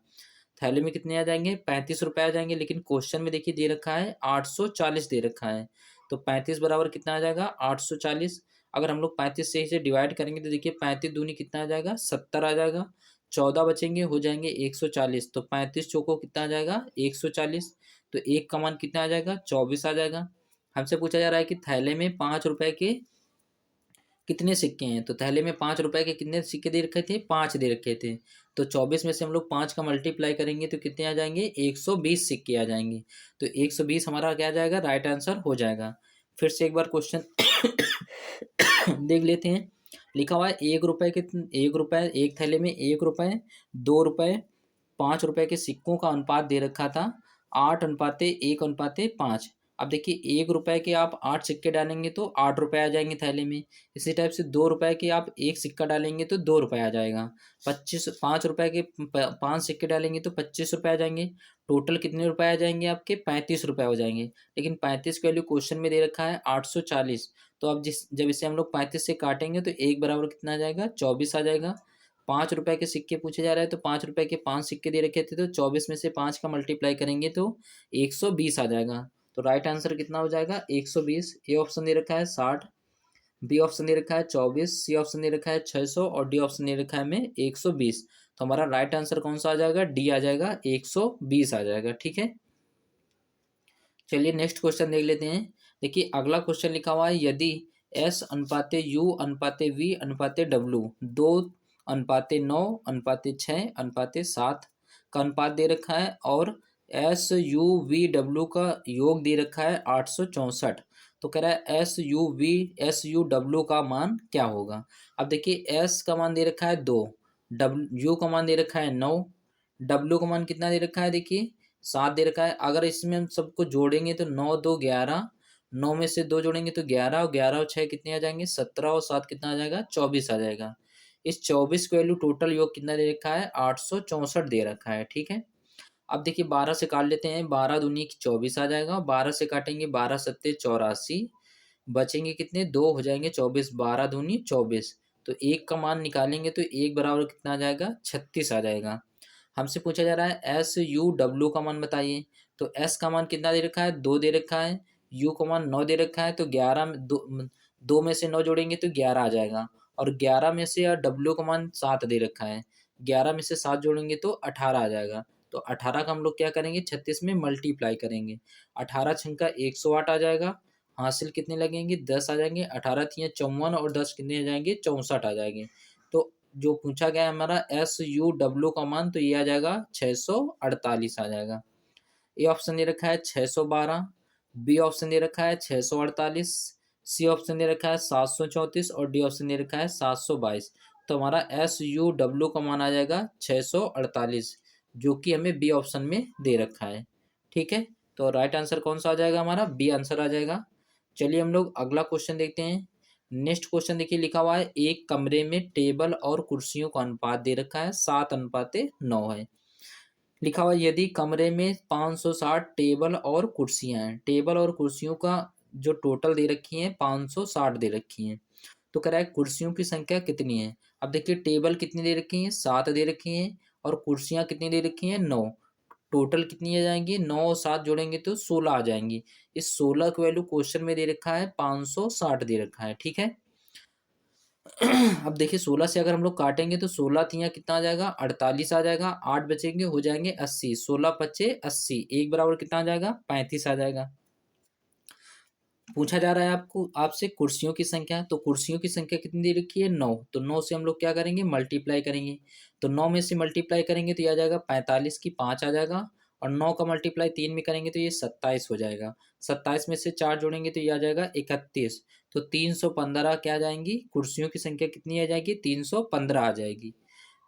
थैले में कितने आ जाएंगे, 35 रुपये आ जाएंगे। लेकिन क्वेश्चन में देखिए दे रखा है 840 दे रखा है। तो 35 बराबर कितना आ जाएगा, 840। अगर हम लोग 35 से इसे डिवाइड करेंगे तो देखिए 35 दूनी कितना आ जाएगा, 70 आ जाएगा। 14 बचेंगे, हो जाएंगे 140। तो 35 चौको कितना आ जाएगा, 140। तो एक का मान कितना आ जाएगा, 24 आ जाएगा। हमसे पूछा जा रहा है कि थैले में 5 रुपये के कितने सिक्के हैं। तो थैले में 5 रुपये के कितने सिक्के दे रखे थे, 5 दे रखे थे। तो 24 में से हम लोग 5 का मल्टीप्लाई करेंगे तो कितने आ जाएंगे, 120 सिक्के आ जाएंगे। तो 120 हमारा क्या आ जाएगा, राइट आंसर हो जाएगा। फिर से एक बार क्वेश्चन देख लेते हैं। लिखा हुआ है 1 रुपये के 1 रुपये, एक थैले में 1 रुपये, 2 रुपये, 5 रुपये के सिक्कों का अनुपात दे रखा था 8:1:5। अब देखिए 1 रुपए के आप 8 सिक्के डालेंगे तो 8 रुपए आ जाएंगे थैले में। इसी टाइप से 2 रुपए के आप एक सिक्का डालेंगे तो 2 रुपए आ जाएगा। 5 रुपए के 5 सिक्के डालेंगे तो 25 रुपए आ जाएंगे। टोटल कितने रुपए आ जाएंगे आपके? 35 रुपए हो जाएंगे। लेकिन 35 की वैल्यू क्वेश्चन में दे रखा है 840। तो अब जब इसे हम लोग 35 से काटेंगे तो एक बराबर कितना आ जाएगा? 24 आ जाएगा। 5 रुपए के सिक्के पूछे जा रहे हैं तो 5 रुपए के 5 सिक्के दे रखे थे, तो 24 में से 5 का मल्टीप्लाई करेंगे तो 120 आ जाएगा। तो राइट आंसर कितना हो जाएगा? 120। ए ऑप्शन दे रखा है 60, बी ऑप्शन दे रखा है 24, सी ऑप्शन दे रखा है 600 और डी ऑप्शन दे रखा है हमें 120। तो हमारा राइट आंसर कौन सा आ जाएगा? डी आ जाएगा, 120 आ जाएगा। ठीक है, चलिए नेक्स्ट क्वेश्चन देख लेते हैं। देखिए अगला क्वेश्चन लिखा हुआ है, यदि एस अनुपाते यू अनुपाते वी अनुपाते डब्लू 2:9:6:7 का अनुपात दे रखा है और एस यू वी डब्लू का योग दे रखा है 864। तो कह रहा है एस यू डब्लू का मान क्या होगा। अब देखिए एस का मान दे रखा है 2, डब्लू यू का मान दे रखा है 9, डब्लू का मान कितना दे रखा है? देखिए 7 दे रखा है। अगर इसमें हम सबको जोड़ेंगे तो 9 2 11, 9 में से 2 जोड़ेंगे तो 11, और 11 और 6 कितने आ जाएंगे? 17, और 7 कितना आ जाएगा? 24 आ जाएगा। इस 24 की वैल्यू टोटल योग कितना दे रखा है? 864 दे रखा है। ठीक है, अब देखिए 12 से काट लेते हैं। 12 दूनी 24 आ जाएगा। 12 से काटेंगे 12 सत्ते 84, बचेंगे कितने? 2 हो जाएंगे 24। 12 दूनी 24। तो एक का मान निकालेंगे तो एक बराबर कितना आ जाएगा? 36 आ जाएगा। हमसे पूछा जा रहा है एस यू डब्ल्यू का मान बताइए। तो एस का मान कितना दे रखा है? 2 दे रखा है। यू का मान 9 दे रखा है। तो 11 में दो में से 9 जोड़ेंगे तो 11 आ जाएगा। और 11 में से डब्ल्यू का मान 7 दे रखा है। 11 में से 7 जोड़ेंगे तो 18 आ जाएगा। तो 18 का हम लोग क्या करेंगे? 36 में मल्टीप्लाई करेंगे। 18 छंका 108 आ जाएगा। हासिल कितने लगेंगे? 10 आ जाएंगे। 18 तिया 54 और 10 कितने आ जाएंगे? 64 आ जाएंगे। तो जो पूछा गया है हमारा एस यू डब्ल्यू का मान, तो ये आ जाएगा 648 आ जाएगा। ए ऑप्शन दे रखा है 612, बी ऑप्शन दे रखा है 648, सी ऑप्शन दे रखा है 734 और डी ऑप्शन दे रखा है 722। तो हमारा एस यू डब्ल्यू का मान आ जाएगा 648, जो कि हमें बी ऑप्शन में दे रखा है। ठीक है, तो राइट आंसर कौन सा आ जाएगा? हमारा बी आंसर आ जाएगा। चलिए हम लोग अगला क्वेश्चन देखते हैं। नेक्स्ट क्वेश्चन देखिए लिखा हुआ है, एक कमरे में टेबल और कुर्सियों का अनुपात दे रखा है 7:9 है। लिखा हुआ है यदि कमरे में 560 टेबल और कुर्सियां हैं, टेबल और कुर्सियों का जो टोटल दे रखी है 560 दे रखी हैं, तो कह रहा है कुर्सियों की संख्या कितनी है। अब देखिए टेबल कितनी दे रखी है? 7 दे रखी हैं। और कुर्सियां कितनी दे रखी हैं? 9। टोटल कितनी आ जाएंगी? 9 और 7 जोड़ेंगे तो 16 आ जाएंगी। इस 16 की वैल्यू क्वेश्चन में दे रखा है 560 दे रखा है। ठीक है, अब देखिए 16 से अगर हम लोग काटेंगे तो 16 तिया कितना आ जाएगा? 48 आ जाएगा। 8 बचेंगे, हो जाएंगे 80। 16 पच्चे 80, एक बराबर कितना आ जाएगा? 35 आ जाएगा। पूछा जा रहा है आपको आपसे कुर्सियों की संख्या, तो कुर्सियों की संख्या कितनी दे रखी है? 9। तो 9 से हम लोग क्या करेंगे? मल्टीप्लाई करेंगे। तो 9 में से मल्टीप्लाई करेंगे तो ये आ जाएगा 45 की 5 आ जाएगा। और 9 का मल्टीप्लाई 3 में करेंगे तो ये 27 हो जाएगा। 27 में से 4 जोड़ेंगे तो ये आ जाएगा 31। तो 315 क्या आ जाएंगी? कुर्सियों की संख्या कितनी आ जाएगी? 315 आ जाएगी।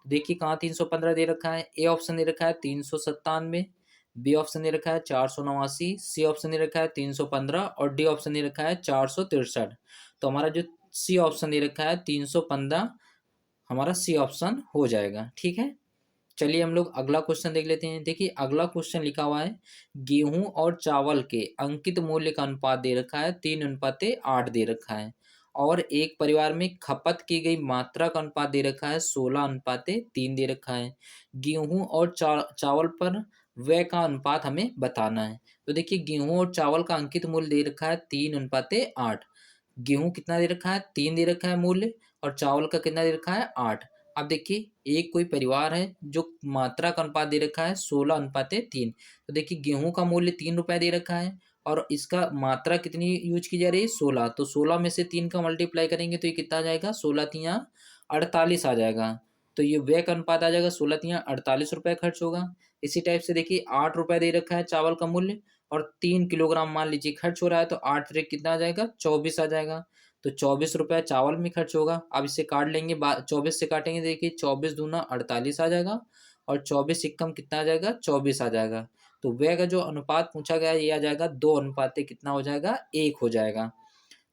देखिए कहाँ 315 दे रखा है। ए ऑप्शन दे रखा है 397, बी ऑप्शन दे रखा है 489, सी ऑप्शन दे रखा है 315 और डी ऑप्शन दे रखा है 463। तो हमारा जो सी ऑप्शन दे रखा है 315 हमारा सी ऑप्शन हो जाएगा। ठीक है, चलिए हम लोग अगला क्वेश्चन देख लेते हैं। देखिए अगला क्वेश्चन लिखा हुआ है, गेहूं और चावल के अंकित मूल्य का अनुपात दे रखा है 3:8 दे रखा है। और एक परिवार में खपत की गई मात्रा का अनुपात दे रखा है 16:3 दे रखा है। गेहूं और चावल पर व्यय का अनुपात हमें बताना है। तो देखिए गेहूं और चावल का अंकित मूल्य दे रखा है 3:8। गेहूं कितना दे रखा है? 3 दे रखा है मूल्य। और चावल का कितना दे रखा है? 8। अब देखिए एक कोई परिवार है जो मात्रा का अनुपात दे रखा है 16:3। तो देखिए गेहूं का मूल्य 3 रुपए दे रखा है और इसका मात्रा कितनी यूज की जा रही है? 16। तो 16 में से 3 का मल्टीप्लाई करेंगे तो ये कितना आ जाएगा? 16 तिया 48 आ जाएगा। तो ये व्यय का अनुपात आ जाएगा 16 तिया 48 रुपए खर्च होगा। इसी टाइप से देखिए 8 रुपए दे रखा है चावल का मूल्य और 3 किलोग्राम मान लीजिए खर्च हो रहा है, तो 8 त्रिक कितना आ जाएगा? 24 आ जाएगा। तो 24 रुपये चावल में खर्च होगा। अब इसे काट लेंगे, 24 से काटेंगे, देखिए 24 दूना 48 आ जाएगा और 24 इक्कम कितना आ जाएगा? 24 आ जाएगा। तो वह का जो अनुपात पूछा गया है ये आ जाएगा 2 अनुपाते कितना हो जाएगा, 1 हो जाएगा।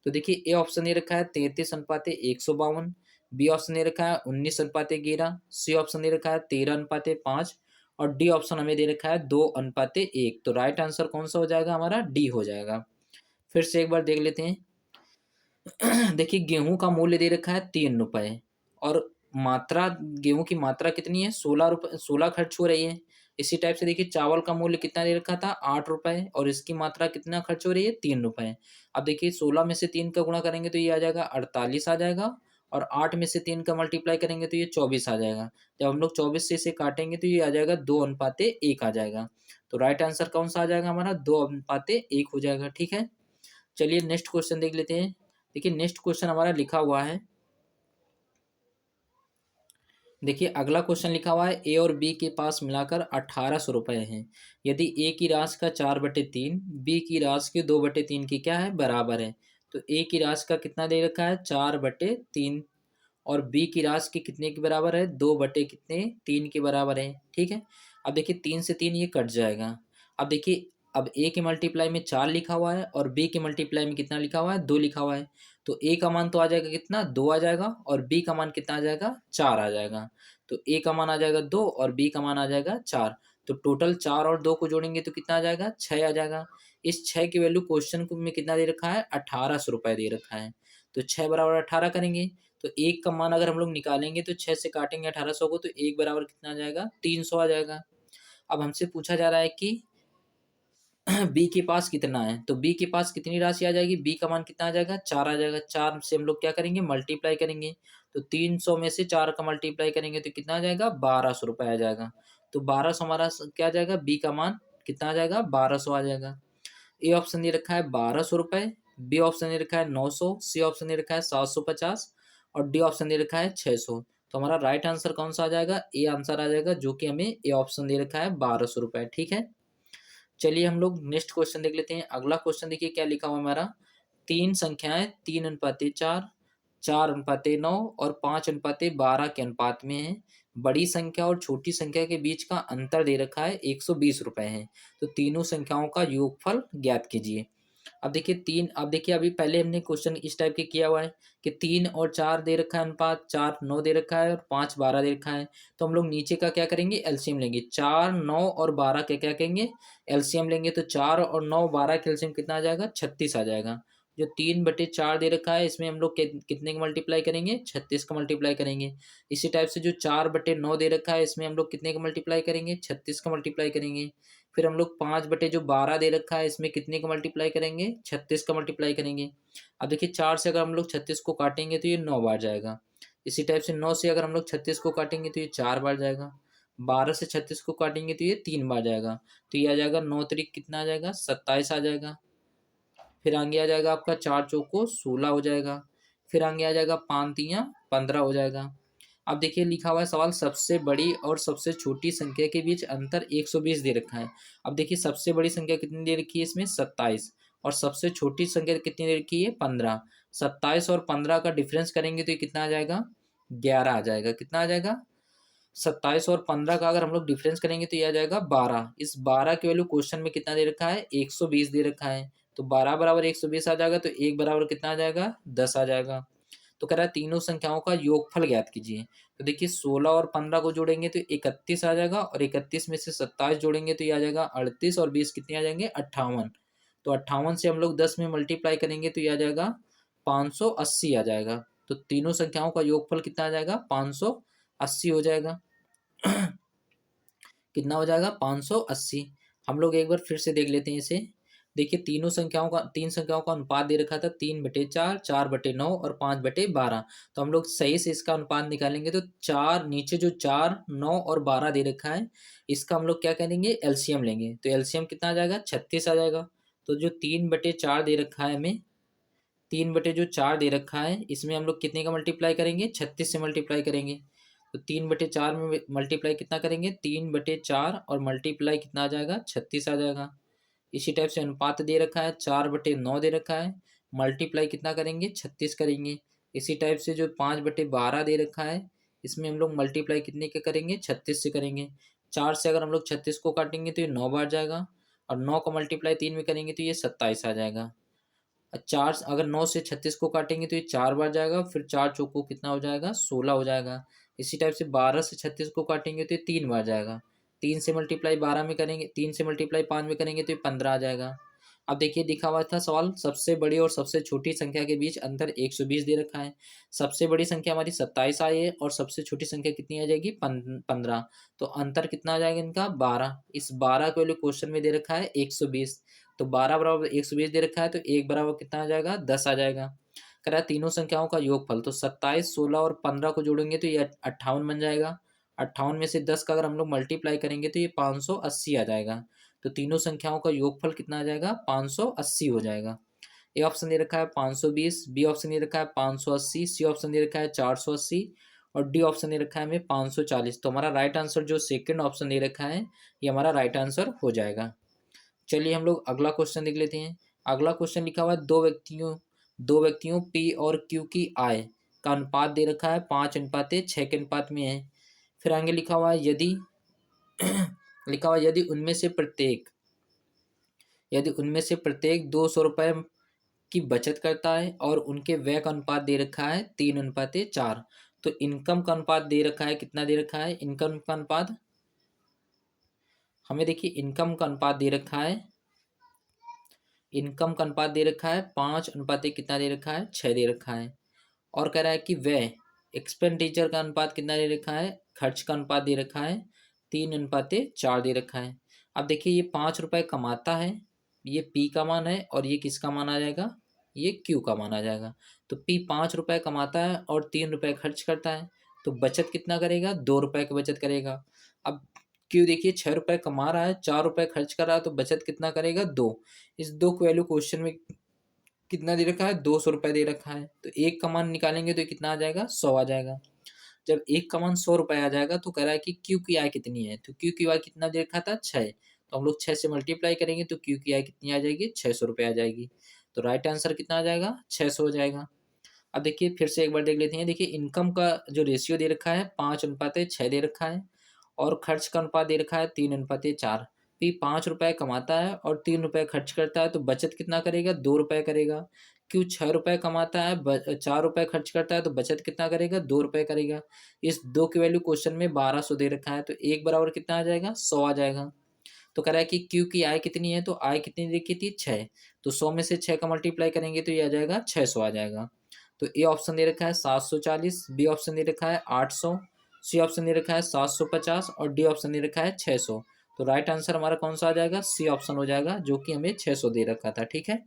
तो देखिए ए ऑप्शन दे रखा है 33 अनुपाते 152, बी ऑप्शन दे रखा है 19 अनुपाते 11, सी ऑप्शन दे रखा है 13 अनुपाते 5 और डी ऑप्शन हमें दे रखा है 2 अनुपाते 1। तो राइट आंसर कौन सा हो जाएगा हमारा, डी हो जाएगा। फिर से एक बार देख लेते हैं। देखिए गेहूं का मूल्य दे रखा है 3 रुपए और मात्रा, गेहूं की मात्रा कितनी है, 16 रुपए, 16 खर्च हो रही है। इसी टाइप से देखिए चावल का मूल्य कितना दे रखा था, 8 रुपए और इसकी मात्रा कितना खर्च हो रही है, 3 रुपए। अब देखिए 16 में से 3 का गुणा करेंगे तो ये आ जाएगा 48 आ जाएगा और 8 में से 3 का मल्टीप्लाई करेंगे तो ये 24 आ जाएगा। जब हम लोग 24 से इसे काटेंगे तो ये आ जाएगा 2 अनुपाते 1 आ जाएगा। तो राइट आंसर कौन सा आ जाएगा हमारा, 2 अनुपाते 1 हो जाएगा। ठीक है, चलिए नेक्स्ट क्वेश्चन देख लेते हैं। देखिए नेक्स्ट क्वेश्चन हमारा लिखा हुआ है, देखिए अगला क्वेश्चन लिखा हुआ है ए और बी के पास मिलाकर 1800 रुपए हैं। यदि ए की राशि का 4/3, बी की राशि के 2/3 की क्या है, बराबर है। तो ए की राशि का कितना दे रखा है, 4/3 और बी की राशि के कितने के बराबर है, 2/3 के बराबर है। ठीक है, अब देखिए 3 से 3 ये कट जाएगा। अब देखिए अब ए के मल्टीप्लाई में 4 लिखा हुआ है और बी के मल्टीप्लाई में कितना लिखा हुआ है, 2 लिखा हुआ है। तो ए का मान तो आ जाएगा कितना, 2 आ जाएगा और बी का मान कितना आ जाएगा, 4 आ जाएगा। तो ए का मान आ जाएगा 2 और बी का मान आ जाएगा 4। तो टोटल 4 और 2 को जोड़ेंगे तो कितना आ जाएगा, 6 आ जाएगा। इस 6 की वैल्यू क्वेश्चन में कितना दे रखा है, 1800 रुपए दे रखा है। तो 6 बराबर 18 करेंगे तो एक का मान अगर हम लोग निकालेंगे तो 6 से काटेंगे 1800 को तो एक बराबर कितना आ जाएगा, 300 आ जाएगा। अब हमसे पूछा जा रहा है कि बी के पास कितना है, तो बी के पास कितनी राशि आ जाएगी, बी का मान कितना आ जाएगा, 4 आ जाएगा। 4 से हम लोग क्या करेंगे, मल्टीप्लाई करेंगे। तो 300 में से 4 का मल्टीप्लाई करेंगे तो कितना आ जाएगा, 1200 रुपये आ जाएगा। तो 1200 हमारा क्या आ जाएगा, बी का मान कितना आ जाएगा, 1200 आ जाएगा। ए ऑप्शन दे रखा है 1200 रुपये, बी ऑप्शन दे रखा है 900, सी ऑप्शन दे रखा है 750 और डी ऑप्शन दे रखा है 600। तो हमारा राइट आंसर कौन सा आ जाएगा, ए आंसर आ जाएगा, जो कि हमें ए ऑप्शन दे रखा है 1200 रुपये। ठीक है, चलिए हम लोग नेक्स्ट क्वेश्चन देख लेते हैं। अगला क्वेश्चन देखिए क्या लिखा हुआ है हमारा, तीन संख्याएं 3 अनुपाते 4, 4 अनुपाते 9 और 5 अनुपाते 12 के अनुपात में है। बड़ी संख्या और छोटी संख्या के बीच का अंतर दे रखा है 120 रुपए है। तो तीनों संख्याओं का योगफल ज्ञात कीजिए। अब देखिए अभी पहले हमने क्वेश्चन इस टाइप के किया हुआ है कि 3 और 4 दे रखा है अनुपात, 4 9 दे रखा है और 5 12 दे रखा है। तो हम लोग नीचे का क्या करेंगे, एलसीएम लेंगे। 4 9 और 12 के क्या कहेंगे, एलसीएम लेंगे। तो 4 और 9 12 के एलसीएम कितना आ जाएगा, 36 आ जाएगा। जो 3/4 दे रखा है इसमें हम लोग कितने का मल्टीप्लाई करेंगे, 36 का मल्टीप्लाई करेंगे। इसी टाइप से जो 4/9 दे रखा है इसमें हम लोग कितने का मल्टीप्लाई करेंगे, 36 का मल्टीप्लाई करेंगे। फिर हम लोग 5/12 दे रखा है इसमें कितने का मल्टीप्लाई करेंगे, 36 का मल्टीप्लाई करेंगे। अब देखिए 4 से अगर हम लोग 36 को काटेंगे तो ये 9 बार जाएगा। इसी टाइप से 9 से अगर हम लोग 36 को काटेंगे तो ये 4 बार जाएगा। 12 से 36 को काटेंगे तो ये 3 बार जाएगा। तो ये आ जाएगा 9 तरीक कितना आ जाएगा, 27 आ जाएगा। फिर आगे आ जाएगा आपका 4 चौको 16 हो जाएगा। फिर आगे आ जाएगा 5 तियाँ 15 हो जाएगा। अब देखिए लिखा हुआ है सवाल, सबसे बड़ी और सबसे छोटी संख्या के बीच अंतर 120 दे रखा है। अब देखिए सबसे बड़ी संख्या कितनी दे रखी है इसमें, 27 और सबसे छोटी संख्या कितनी दे रखी है, 15। 27 और 15 का डिफरेंस करेंगे तो ये कितना आ जाएगा, 11 आ जाएगा। कितना आ जाएगा, 27 और 15 का अगर हम लोग डिफरेंस करेंगे तो ये आ जाएगा 12। इस 12 की वैल्यू क्वेश्चन में कितना दे रखा है, 120 दे रखा है। तो 12 बराबर 120 आ जाएगा तो एक बराबर कितना आ जाएगा, 10 आ जाएगा। तो कह रहा है तीनों संख्याओं का योगफल ज्ञात कीजिए। तो देखिए 16 और 15 को जोड़ेंगे तो 31 आ जाएगा और 31 में से 27 जोड़ेंगे तो ये आ जाएगा 38 और 20 कितने आ जाएंगे, 58। तो 58 से हम लोग 10 में मल्टीप्लाई करेंगे तो ये आ जाएगा 580 आ जाएगा। तो तीनों संख्याओं का योगफल कितना आ जाएगा, 580 हो जाएगा। कितना हो जाएगा, 580। हम लोग एक बार फिर से देख लेते हैं इसे। देखिए तीन संख्याओं का अनुपात दे रखा था 3/4, 4/9 और 5/12। तो हम लोग सही से इसका अनुपात निकालेंगे तो चार, नीचे जो 4 9 और 12 दे रखा है इसका हम लोग क्या करेंगे, एलसीएम लेंगे। तो एलसीएम कितना आ जाएगा, 36 आ जाएगा। तो जो 3/4 दे रखा है हमें, 3/4 दे रखा है इसमें हम लोग कितने का मल्टीप्लाई करेंगे, 36 से मल्टीप्लाई करेंगे। तो 3/4 में मल्टीप्लाई कितना करेंगे, 3/4 और मल्टीप्लाई कितना आ जाएगा, 36 आ जाएगा। इसी टाइप से अनुपात दे रखा है 4/9 दे रखा है, मल्टीप्लाई कितना करेंगे, 36 करेंगे। इसी टाइप से जो 5/12 दे रखा है इसमें हम लोग मल्टीप्लाई कितने के करेंगे, 36 से करेंगे। 4 से अगर हम लोग 36 को काटेंगे तो ये 9 बार जाएगा, और 9 का मल्टीप्लाई 3 में करेंगे तो ये 27 आ जाएगा। चार अगर 9 से 36 को काटेंगे तो ये 4 बार जाएगा, फिर 4 चौको कितना हो जाएगा, 16 हो जाएगा। इसी टाइप से 12 से 36 को काटेंगे तो ये 3 बार जाएगा। 3 से मल्टीप्लाई 12 में करेंगे, 3 से मल्टीप्लाई 5 में करेंगे तो ये 15 आ जाएगा। अब देखिए लिखा हुआ था सवाल, सबसे बड़ी और सबसे छोटी संख्या के बीच अंतर 120 दे रखा है। सबसे बड़ी संख्या हमारी 27 आई है और सबसे छोटी संख्या कितनी आ जाएगी, 15। तो अंतर कितना आ जाएगा इनका, 12। इस 12 को वैल्यू क्वेश्चन में दे रखा है 120। तो 12 बराबर 120 दे रखा है, तो 1 बराबर कितना आ जाएगा, 10 आ जाएगा। कह रहा है तीनों संख्याओं का योगफल, तो 27, 16 और 15 को जोड़ेंगे तो ये 58 बन जाएगा। 58 में से 10 का अगर हम लोग मल्टीप्लाई करेंगे तो ये 580 आ जाएगा। तो तीनों संख्याओं का योगफल कितना आ जाएगा, 580 हो जाएगा। ए ऑप्शन दे रखा है 520, बी ऑप्शन दे रखा है 580, सी ऑप्शन दे रखा है 480, और डी ऑप्शन दे रखा है हमें 540। तो हमारा राइट आंसर जो सेकंड ऑप्शन दे रखा है ये हमारा राइट आंसर हो जाएगा। चलिए हम लोग अगला क्वेश्चन देख लेते हैं। अगला क्वेश्चन लिखा हुआ है दो व्यक्तियों पी और क्यू की आय का अनुपात दे रखा है 5:6 के अनुपात में है। फिर आगे लिखा हुआ है यदि उनमें से प्रत्येक 200 रुपये की बचत करता है और उनके व्यय का अनुपात दे रखा है 3:4। तो इनकम का अनुपात दे रखा है, कितना दे रखा है इनकम का अनुपात, हमें देखिए इनकम का अनुपात दे रखा है, इनकम का अनुपात दे रखा है 5:1 कितना दे रखा है, 6 दे रखा है। और कह रहा है कि व्यय एक्सपेंडिचर का अनुपात कितना दे रखा है, खर्च का अनुपात दे रखा है 3:4 दे रखा है। अब देखिए ये 5 रुपये कमाता है, ये पी का मान है, और ये किसका मान आ जाएगा, ये क्यू का मान आ जाएगा। तो पी 5 रुपये कमाता है और 3 रुपये खर्च करता है, तो बचत कितना करेगा, 2 रुपये की बचत करेगा। अब क्यू देखिए 6 रुपये कमा रहा है, 4 रुपये खर्च कर रहा है, तो बचत कितना करेगा, 2। इस 2 की वैल्यू क्वेश्चन में कितना दे रखा है, 200 रुपये दे रखा है। तो एक का मान निकालेंगे तो कितना आ जाएगा, 100 आ जाएगा। जब एक का मान 100 रुपये आ जाएगा तो कह रहा है कि क्यू की आय कितनी है, तो क्यू की आय कितना दे रखा था, 6। तो हम लोग 6 से मल्टीप्लाई करेंगे तो क्यू की आय कितनी आ जाएगी, 600 रुपये आ जाएगी। तो राइट आंसर कितना आ जाएगा, 600 हो जाएगा। अब देखिए फिर से एक बार देख लेते हैं। देखिए इनकम का जो रेशियो दे रखा है 5:6 दे रखा है, और खर्च का अनुपात दे रखा है 3:4। पी 5 रुपये कमाता है और 3 रुपये खर्च करता है, तो बचत कितना करेगा, 2 रुपये करेगा। क्यों 6 रुपये कमाता है, 4 रुपये खर्च करता है, तो बचत कितना करेगा, 2 रुपये करेगा। इस 2 की वैल्यू क्वेश्चन में 1200 दे रखा है, तो एक बराबर कितना आ जाएगा, 100 आ जाएगा। तो कह रहा है कि क्यू की आय कितनी है, तो आय कितनी देखी थी, 6। तो 100 में से 6 का मल्टीप्लाई करेंगे तो ये आ जाएगा 600 आ जाएगा। तो ए ऑप्शन दे रखा है 740, बी ऑप्शन दे रखा है 800, सी ऑप्शन दे रखा है 750, और डी ऑप्शन दे रखा है 600। तो राइट आंसर हमारा कौन सा आ जाएगा, सी ऑप्शन हो जाएगा, जो कि हमें 600 दे रखा था। ठीक है,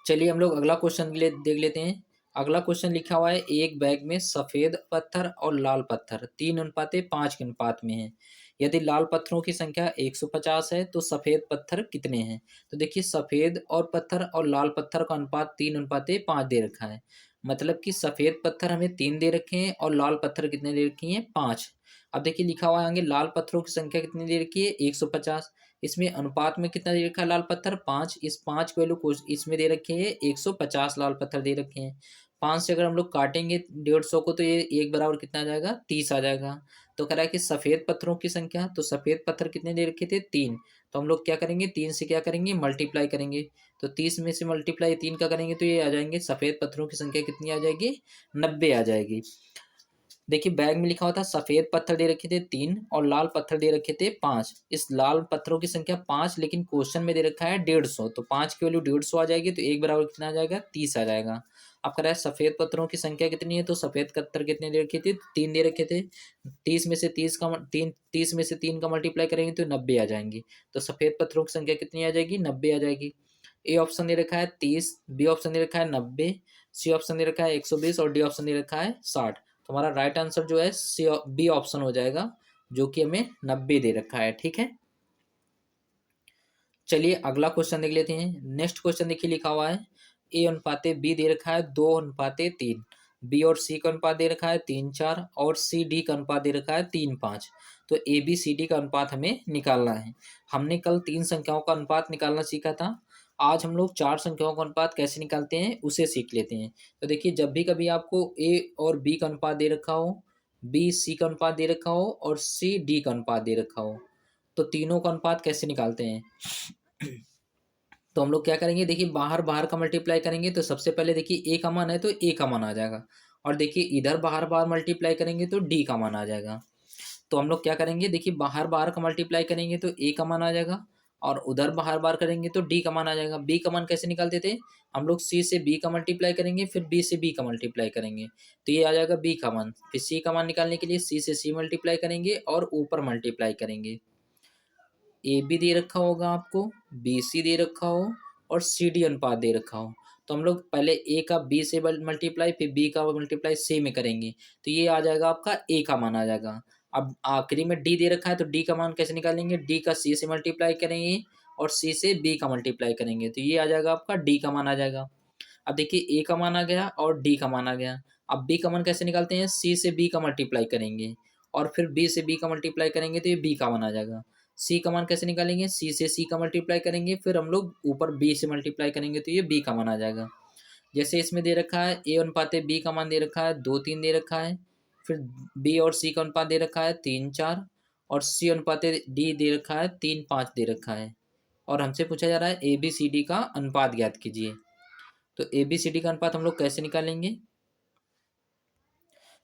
चलिए हम लोग अगला क्वेश्चन के लिए देख लेते हैं। अगला क्वेश्चन लिखा हुआ है, एक बैग में सफेद पत्थर और लाल पत्थर 3:5 के अनुपात में है। यदि लाल पत्थरों की संख्या 150 है तो सफेद पत्थर कितने हैं। तो देखिए सफेद और पत्थर और लाल पत्थर का अनुपात 3:5 दे रखा है। मतलब कि सफेद पत्थर हमें 3 दे रखे हैं और लाल पत्थर कितने दे रखी हैं, 5। अब देखिए लिखा हुआ है आगे लाल पत्थरों की संख्या कितनी दे रखी है, 150। इसमें अनुपात में कितना दे रखा है, लाल पत्थर 5। इस 5 की वैल्यू को इसमें दे रखे हैं 150 लाल पत्थर दे रखे हैं। 5 से अगर हम लोग काटेंगे 150 को तो ये एक बराबर कितना आ जाएगा, 30 आ जाएगा। तो कह रहा है कि सफ़ेद पत्थरों की संख्या, तो सफ़ेद पत्थर कितने दे रखे थे, 3। तो हम लोग क्या करेंगे, 3 से क्या करेंगे, मल्टीप्लाई करेंगे। तो 30 में से मल्टीप्लाई 3 का करेंगे तो ये आ जाएंगे, सफ़ेद पत्थरों की संख्या कितनी आ जाएगी, 90 आ जाएगी। देखिए बैग में लिखा हुआ था सफेद पत्थर दे रखे थे 3 और लाल पत्थर दे रखे थे 5। इस लाल पत्थरों की संख्या 5, लेकिन क्वेश्चन में दे रखा है 150। तो 5 की वैल्यू 150 आ जाएगी, तो एक बराबर कितना आ जाएगा, 30 आ जाएगा। अब कह रहा है सफेद पत्थरों की संख्या कितनी है, तो सफेद पत्थर कितने दे रखे थे, 3 दे रखे थे। 30 में से 3 का मल्टीप्लाई करेंगे तो 90 आ जाएंगी। तो सफेद पत्थरों की संख्या कितनी आ जाएगी, 90 आ जाएगी। ए ऑप्शन दे रखा है 30, बी ऑप्शन दे रखा है 90, सी ऑप्शन दे रखा है 120, और डी ऑप्शन दे रखा है 60। तो हमारा राइट आंसर जो है सी बी ऑप्शन हो जाएगा, जो कि हमें 90 दे रखा है। ठीक है, चलिए अगला क्वेश्चन देख लेते हैं। नेक्स्ट क्वेश्चन देखिए लिखा हुआ है, A:B दे रखा है 2:3, बी और सी का अनुपात दे रखा है 3:4, और सी डी का अनुपात दे रखा है 3:5। तो ए बी सी डी का अनुपात हमें निकालना है। हमने कल 3 संख्याओं का अनुपात निकालना सीखा था। आज हम लोग 4 संख्याओं का अनुपात कैसे निकालते हैं उसे सीख लेते हैं। तो देखिए जब भी कभी आपको ए और बी का अनुपात दे रखा हो, बी सी का अनुपात दे रखा हो और सी डी का अनुपात दे रखा हो, तो तीनों का अनुपात कैसे निकालते हैं? तो हम लोग क्या करेंगे, देखिए बाहर बाहर का मल्टीप्लाई करेंगे तो सबसे पहले देखिए ए का मान है तो ए का मान आ जाएगा, और देखिए इधर बाहर बाहर मल्टीप्लाई करेंगे तो डी का मान आ जाएगा। तो हम लोग क्या करेंगे, देखिए बाहर बाहर का मल्टीप्लाई करेंगे तो ए का मान आ जाएगा, और उधर बाहर बाहर करेंगे तो डी का मान आ जाएगा। बी का मान कैसे निकालते थे हम लोग, सी से बी का मल्टीप्लाई करेंगे फिर बी से बी का मल्टीप्लाई करेंगे, तो ये आ जाएगा बी का मान। फिर सी का मान निकालने के लिए सी से सी मल्टीप्लाई करेंगे और ऊपर मल्टीप्लाई करेंगे। ए बी दे रखा होगा आपको, बी सी दे रखा हो और सी डी अनुपात दे रखा हो, तो हम लोग पहले ए का बी से मल्टीप्लाई फिर बी का मल्टीप्लाई सी में करेंगे, तो ये आ जाएगा आपका ए का मान आ जाएगा। अब आखिरी में डी दे रखा है तो डी का मान कैसे निकालेंगे, डी का सी से मल्टीप्लाई करेंगे और सी से बी का मल्टीप्लाई करेंगे, तो ये आ जाएगा आपका डी का मान आ जाएगा। अब देखिए ए का मान आ गया और डी का मान आ गया। अब बी का मान कैसे निकालते हैं, सी से बी का मल्टीप्लाई करेंगे और फिर बी से बी का मल्टीप्लाई करेंगे तो ये बी का मान आ जाएगा। सी का मान कैसे निकालेंगे, सी से सी का मल्टीप्लाई करेंगे फिर हम लोग ऊपर बी से मल्टीप्लाई करेंगे तो ये बी का मान आ जाएगा। जैसे इसमें दे रखा है ए अनुपात बी का मान दे रखा है 2 3 दे रखा है, फिर बी और सी का अनुपात दे रखा है 3 4, और सी अनुपात डी दे रखा है 3 5 दे रखा है, और हमसे पूछा जा रहा है ए बी सी डी का अनुपात ज्ञात कीजिए। तो ए बी सी डी का अनुपात हम लोग कैसे निकालेंगे,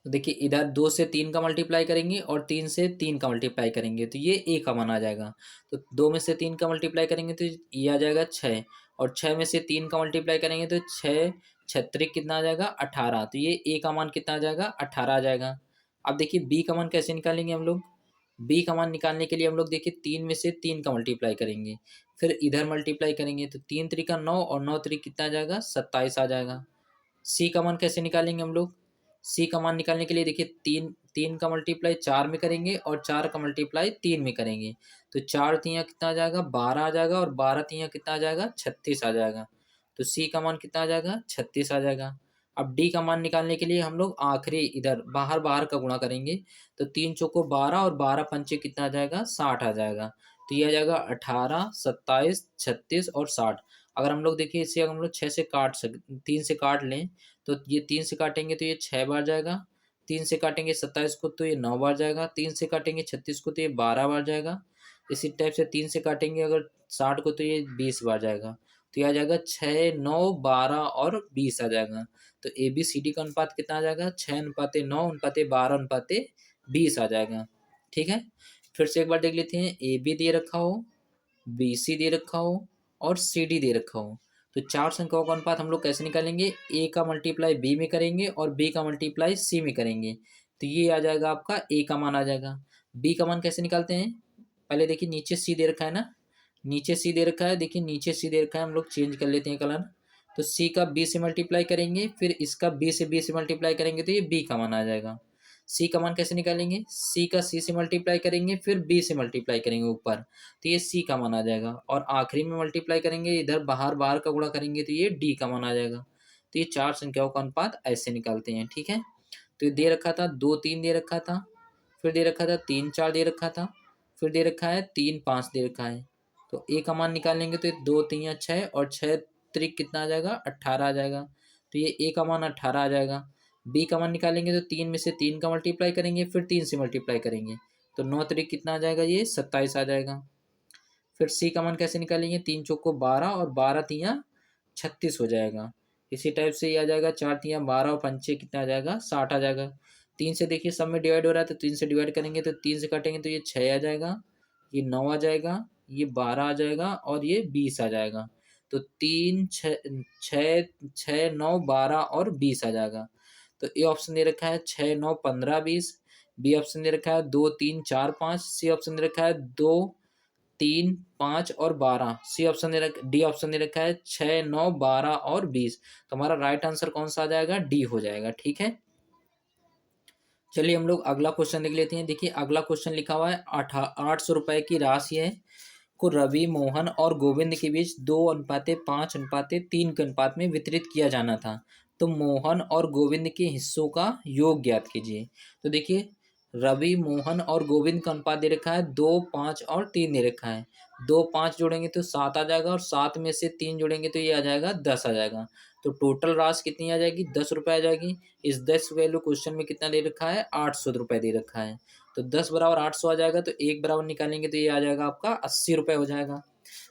तो देखिए इधर 2 से 3 का मल्टीप्लाई करेंगे और 3 से 3 का मल्टीप्लाई करेंगे तो ये ए का मान आ जाएगा। तो 2 में से 3 का मल्टीप्लाई करेंगे तो ये आ जाएगा 6, और 6 में से 3 का मल्टीप्लाई करेंगे तो 6 6 कितना आ जाएगा 18, तो ये ए का मान कितना आ जाएगा 18 आ जाएगा। अब देखिए बी का मान कैसे निकालेंगे हम लोग, बी का मान निकालने के लिए हम लोग देखिए 3 में से 3 का मल्टीप्लाई करेंगे फिर इधर मल्टीप्लाई करेंगे तो 3 3 9 और 9 3 कितना आ जाएगा 27 आ जाएगा। सी का मान कैसे निकालेंगे हम लोग, सी का मान निकालने के लिए देखिए 3 3 का मल्टीप्लाई 4 में करेंगे और 4 का मल्टीप्लाई 3 में करेंगे, तो 4 3 कितना आ जाएगा 12 आ जाएगा, और 12 3 कितना आ जाएगा 36 आ जाएगा। तो सी का मान कितना आ जाएगा 36 आ जाएगा। अब डी का मान निकालने के लिए हम लोग आखिरी इधर बाहर बाहर का गुणा करेंगे, तो 3 चौको 12 और 12 पंचे कितना आ जाएगा 60 आ जाएगा, तो ये आ जाएगा 18 27 36 और 60। अगर हम लोग देखिए इसे अगर हम लोग 3 से काट लें तो ये 3 से काटेंगे तो ये 6 बार जाएगा, 3 से काटेंगे 27 को तो ये 9 बार जाएगा, 3 से काटेंगे 36 को तो ये 12 बार जाएगा, इसी टाइप से 3 से काटेंगे अगर 60 को तो ये 20 बार जाएगा, तो ये आ जाएगा 6 9 12 और 20 आ जाएगा। तो ए बी सी डी का अनुपात कितना आ जाएगा 6:9:12:20 आ जाएगा। ठीक है, फिर से एक बार देख लेते हैं, ए बी दे रखा हो, बी सी दे रखा हो और सी डी दे रखा हो, तो चार संख्याओं का अनुपात हम लोग कैसे निकालेंगे, ए का मल्टीप्लाई बी में करेंगे और बी का मल्टीप्लाई सी में करेंगे, तो ये आ जाएगा आपका ए का मान आ जाएगा। बी का मान कैसे निकालते हैं, पहले देखिए नीचे सी दे रखा है ना, नीचे सी दे रखा है, देखिए नीचे सी दे रखा है, हम लोग चेंज कर लेते हैं कलर। तो सी का बी से मल्टीप्लाई करेंगे फिर इसका बी से मल्टीप्लाई करेंगे तो ये बी का मान आ जाएगा। सी का मान कैसे निकालेंगे, सी का सी से मल्टीप्लाई करेंगे फिर बी से मल्टीप्लाई करेंगे ऊपर, तो ये सी का मान आ जाएगा, और आखिरी में मल्टीप्लाई करेंगे इधर बाहर बाहर का गुणा करेंगे तो ये डी का मान आ जाएगा। तो ये चार संख्याओं का अनुपात ऐसे निकालते हैं। ठीक है, तो ये दे रखा था 2 3 दे रखा था, फिर दे रखा था 3 4 दे रखा था, फिर दे रखा है 3 5 दे रखा है। तो ए का मान निकालेंगे तो 2 3 6 और 6 त्रिक कितना आ जाएगा 18 आ जाएगा, तो ये ए का मान 18 आ जाएगा। बी का मान निकालेंगे तो 3 में से 3 का मल्टीप्लाई करेंगे फिर 3 से मल्टीप्लाई करेंगे, तो 9 त्रिक कितना आ जाएगा ये 27 आ जाएगा। फिर सी का मान कैसे निकालेंगे, 3 चौको 12 और 12 तियाँ 36 हो जाएगा। इसी टाइप से ये आ जाएगा 4 तियाँ 12 और पंचे कितना आ जाएगा 60 आ जाएगा। 3 से देखिए सब में डिवाइड हो रहा है तो 3 से डिवाइड करेंगे तो 3 से काटेंगे तो ये 6 आ जाएगा, ये 9 आ जाएगा, ये 12 आ जाएगा और ये 20 आ जाएगा। तो 3 6 6 9 12 और 20 आ जाएगा। तो ए ऑप्शन दे रखा है 6 9 15 20, बी ऑप्शन दे रखा है 2 3 4 5, सी ऑप्शन दे रखा है 2 3 5 और 12, सी ऑप्शन डी ऑप्शन दे रखा है 6 9 12 और 20। तो हमारा राइट आंसर कौन सा आ जाएगा, डी हो जाएगा। ठीक है, चलिए हम लोग अगला क्वेश्चन देख लेते हैं। देखिए अगला क्वेश्चन लिखा हुआ है 800 रुपए की राशि है को रवि मोहन और गोविंद के बीच 2:5:3 के अनुपात में वितरित किया जाना था, तो मोहन और गोविंद के हिस्सों का योग ज्ञात कीजिए। तो देखिए रवि मोहन और गोविंद का अनुपात दे रखा है 2 5 और 3 दे रखा है, 2 5 जोड़ेंगे तो 7 आ जाएगा और 7 में से 3 जोड़ेंगे तो ये आ जाएगा 10 आ जाएगा। तो टोटल राशि कितनी आ जाएगी, 10 रुपये आ जाएगी। इस 10 वैल्यू क्वेश्चन में कितना दे रखा है, 800 रुपये दे रखा है। तो 10 बराबर 800 आ जाएगा, तो 1 बराबर निकालेंगे तो ये आ जाएगा आपका 80 रुपये हो जाएगा।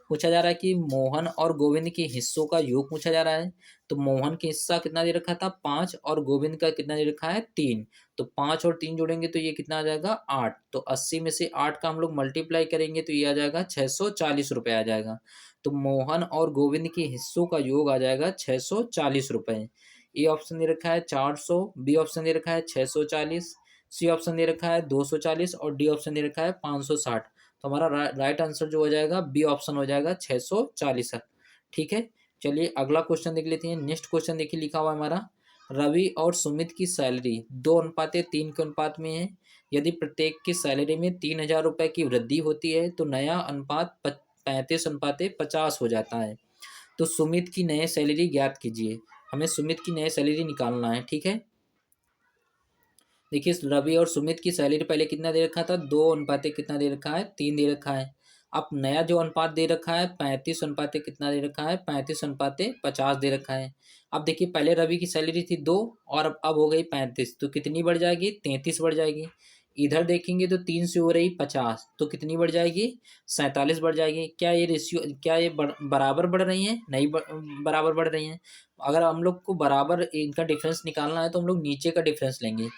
पूछा जा रहा है कि मोहन और गोविंद के हिस्सों का योग पूछा जा रहा है। तो मोहन का हिस्सा कितना दे रखा था, 5, और गोविंद का कितना दे रखा है, 3। तो 5 और 3 जोड़ेंगे तो ये कितना आ जाएगा, 8। तो 80 में से 8 का हम लोग मल्टीप्लाई करेंगे तो ये आ जाएगा 640 रुपये आ जाएगा। तो मोहन और गोविंद के हिस्सों का योग आ जाएगा 640 रुपये। ए ऑप्शन दे रखा है 400, बी ऑप्शन दे रखा है 640, सी ऑप्शन दे रखा है 240 और डी ऑप्शन दे रखा है 560। तो हमारा राइट आंसर जो हो जाएगा बी ऑप्शन हो जाएगा 640। ठीक है, चलिए अगला क्वेश्चन देख लेते हैं। नेक्स्ट क्वेश्चन देखिए, लिखा हुआ है हमारा, रवि और सुमित की सैलरी 2:3 के अनुपात में है। यदि प्रत्येक की सैलरी में 3000 रुपये की वृद्धि होती है तो नया अनुपात 35:50 हो जाता है। तो सुमित की नई सैलरी ज्ञात कीजिए। हमें सुमित की नई सैलरी निकालना है। ठीक है, देखिए रवि और सुमित की सैलरी पहले कितना दे रखा था, 2:1 कितना दे रखा है, 3 दे रखा है। अब नया जो अनुपात दे रखा है 35:1 कितना दे रखा है, 35:50 दे रखा है। अब देखिए पहले रवि की सैलरी थी 2 और अब हो गई 35, तो कितनी बढ़ जाएगी, 33 बढ़ जाएगी। इधर देखेंगे तो 3 से हो रही 50, तो कितनी बढ़ जाएगी, 47 बढ़ जाएगी। क्या ये रेशियो, क्या ये बराबर बढ़ रही हैं, नहीं बराबर बढ़ रही हैं। अगर हम लोग को बराबर इनका डिफरेंस निकालना है तो हम लोग नीचे का डिफरेंस लेंगे।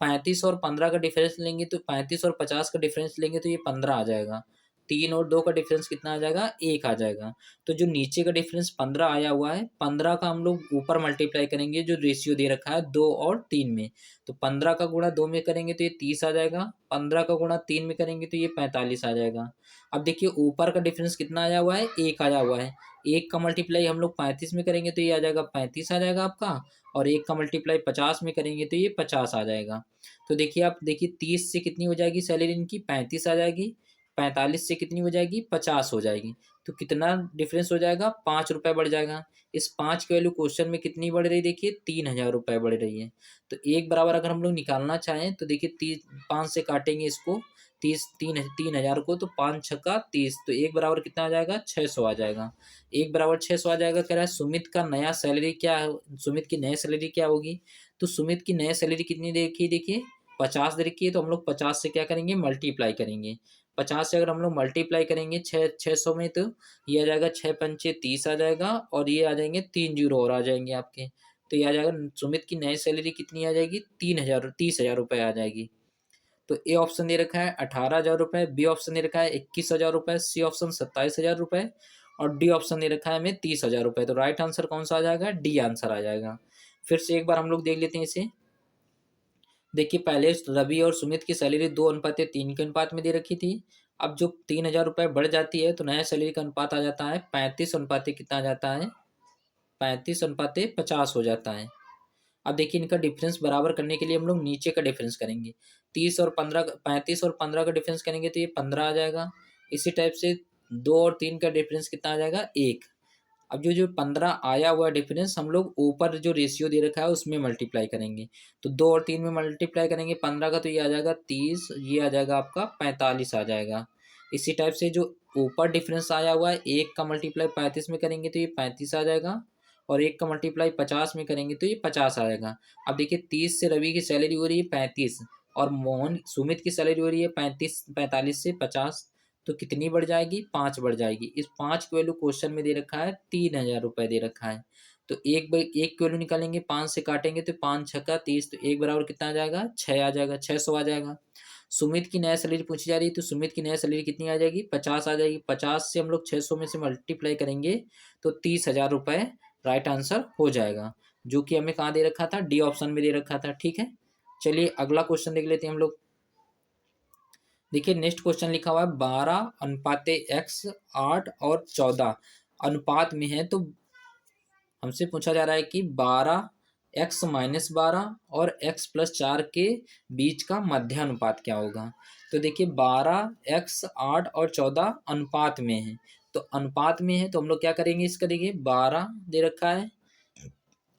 35 और 15 का डिफरेंस लेंगे तो 35 और 50 का डिफरेंस लेंगे तो ये 15 आ जाएगा। 3 और 2 का डिफरेंस कितना आ जाएगा, 1 आ जाएगा। तो जो नीचे का डिफरेंस 15 आया हुआ है, 15 का हम लोग ऊपर मल्टीप्लाई करेंगे जो रेशियो दे रखा है 2 और 3 में। तो 15 का गुणा 2 में करेंगे तो ये 30 आ जाएगा, 15 का गुणा 3 में करेंगे तो ये 45 आ जाएगा। अब देखिए ऊपर का डिफरेंस कितना आया हुआ है, 1 आया हुआ है। 1 का मल्टीप्लाई हम लोग 35 में करेंगे तो ये आ जाएगा 35 आ जाएगा आपका, और 1 का मल्टीप्लाई 50 में करेंगे तो ये 50 आ जाएगा। तो देखिए आप देखिए 30 से कितनी हो जाएगी सैलरी इनकी, 35 आ जाएगी। 45 से कितनी हो जाएगी, 50 हो जाएगी। तो कितना डिफरेंस हो जाएगा, 5 रुपये बढ़ जाएगा। इस 5 की वैल्यू क्वेश्चन में कितनी बढ़ रही है, देखिए 3000 रुपये बढ़ रही है। तो एक बराबर अगर हम लोग निकालना चाहें तो देखिए 5 से काटेंगे इसको, 30 को, तो 5 छक्का 30, तो एक बराबर कितना आ जाएगा, 600 आ जाएगा। एक बराबर 600 आ जाएगा। कह रहा है सुमित का नया सैलरी क्या है, सुमित की नई सैलरी क्या होगी। तो सुमित की नई सैलरी कितनी देखिए, देखिए 50 दे रखी है, तो हम लोग 50 से क्या करेंगे, मल्टीप्लाई करेंगे। 50 से अगर हम लोग मल्टीप्लाई करेंगे 600 में, तो ये आ जाएगा 6 पंचे 30 आ जाएगा, और ये आ जाएंगे 3 जीरो और आ जाएंगे आपके। तो ये आ जाएगा सुमित की नई सैलरी कितनी आ जाएगी, 30,000 आ जाएगी। तो ए ऑप्शन दे रखा है 18,000 रुपये, बी ऑप्शन दे रखा है 21,000 रुपये, सी ऑप्शन 27,000 रुपये, और डी ऑप्शन दे रखा है हमें 30,000 रुपये। तो राइट आंसर कौन सा आ जाएगा, डी आंसर आ जाएगा। फिर से एक बार हम लोग देख लेते हैं इसे। देखिए पहले रवि और सुमित की सैलरी 2:3 के अनुपात में दे रखी थी। अब जो 3000 रुपये बढ़ जाती है तो नया सैलरी का अनुपात आ जाता है 35 अनुपात कितना आ जाता है, 35:50 हो जाता है। अब देखिए इनका डिफरेंस बराबर करने के लिए हम लोग नीचे का डिफरेंस करेंगे। 35 और 15 का डिफरेंस करेंगे तो ये 15 आ जाएगा। इसी टाइप से 2 और 3 का डिफरेंस कितना आ जाएगा, 1। अब जो जो 15 आया हुआ डिफरेंस हम लोग ऊपर जो रेशियो दे रखा है उसमें मल्टीप्लाई करेंगे। तो 2 और 3 में मल्टीप्लाई करेंगे 15 का, तो ये आ जाएगा 30, ये आ जाएगा आपका 45 आ जाएगा। इसी टाइप से जो ऊपर डिफरेंस आया हुआ है 1 का मल्टीप्लाई 35 में करेंगे तो ये 35 आ जाएगा, और 1 का मल्टीप्लाई 50 में करेंगे तो ये 50 आ जाएगा। अब देखिए 30 से रवि की सैलरी हो रही है 35, और मोहन सुमित की सैलरी हो रही है 45 से 50, तो कितनी बढ़ जाएगी, 5 बढ़ जाएगी। इस 5 की वैल्यू क्वेश्चन में दे रखा है 3000 रुपये दे रखा है। तो एक की वैल्यू निकालेंगे, 5 से काटेंगे तो 5 छक्का 30, तो एक बराबर कितना आ जाएगा, 6 आ जाएगा, 600 आ जाएगा। सुमित की नया सैलरी पूछी जा रही है, तो सुमित की नया सैलरी कितनी आ जाएगी, 50 आ जाएगी। 50 से हम लोग 600 में से मल्टीप्लाई करेंगे तो 30,000 रुपये राइट आंसर हो जाएगा, जो कि हमें कहाँ दे रखा था, डी ऑप्शन में दे रखा था। ठीक है, चलिए अगला क्वेश्चन देख लेते हैं हम लोग। देखिए नेक्स्ट क्वेश्चन लिखा हुआ है 12:x 8 और 14 अनुपात में है। तो हमसे पूछा जा रहा है कि 12x-12 और x+4 के बीच का मध्यानुपात क्या होगा। तो देखिए 12x 8 और 14 अनुपात में है, तो अनुपात में है तो हम लोग क्या करेंगे इसका, देखिए 12 दे रखा है,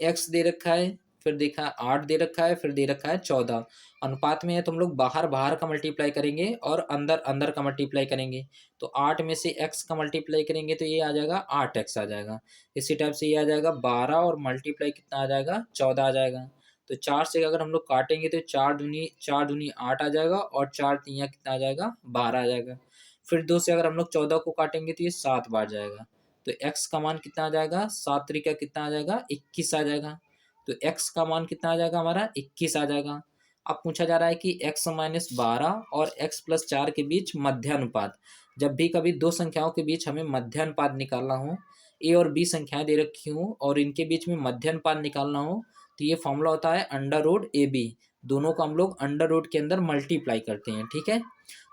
x दे रखा है, फिर देखा है 8 दे रखा है, फिर दे रखा है 14। अनुपात में है तो हम लोग बाहर बाहर का मल्टीप्लाई करेंगे और अंदर अंदर का मल्टीप्लाई करेंगे। तो 8 में से x का मल्टीप्लाई करेंगे तो ये आ जाएगा 8x आ जाएगा। इसी टाइप से ये आ जाएगा 12 और मल्टीप्लाई कितना आ जाएगा 14 आ जाएगा। तो 4 से अगर हम लोग काटेंगे तो 4 दूनी 8 आ जाएगा और 4 तियाँ कितना आ जाएगा 12 आ जाएगा। फिर 2 से अगर हम लोग 14 को काटेंगे तो ये 7 बार जाएगा। तो x का मान कितना आ जाएगा 7 त्रिका कितना आ जाएगा 21 आ जाएगा। तो x का मान कितना आ जाएगा हमारा 21 आ जाएगा। अब पूछा जा रहा है कि x माइनस 12 और x प्लस 4 के बीच मध्यानुपात। जब भी कभी दो संख्याओं के बीच हमें मध्यानुपात निकालना हो, a और b संख्याएं दे रखी हूँ और इनके बीच में मध्यानुपात निकालना हो, तो ये फॉर्मूला होता है अंडर रूट ए बी। दोनों को हम लोग अंडर रूट के अंदर मल्टीप्लाई करते हैं, ठीक है।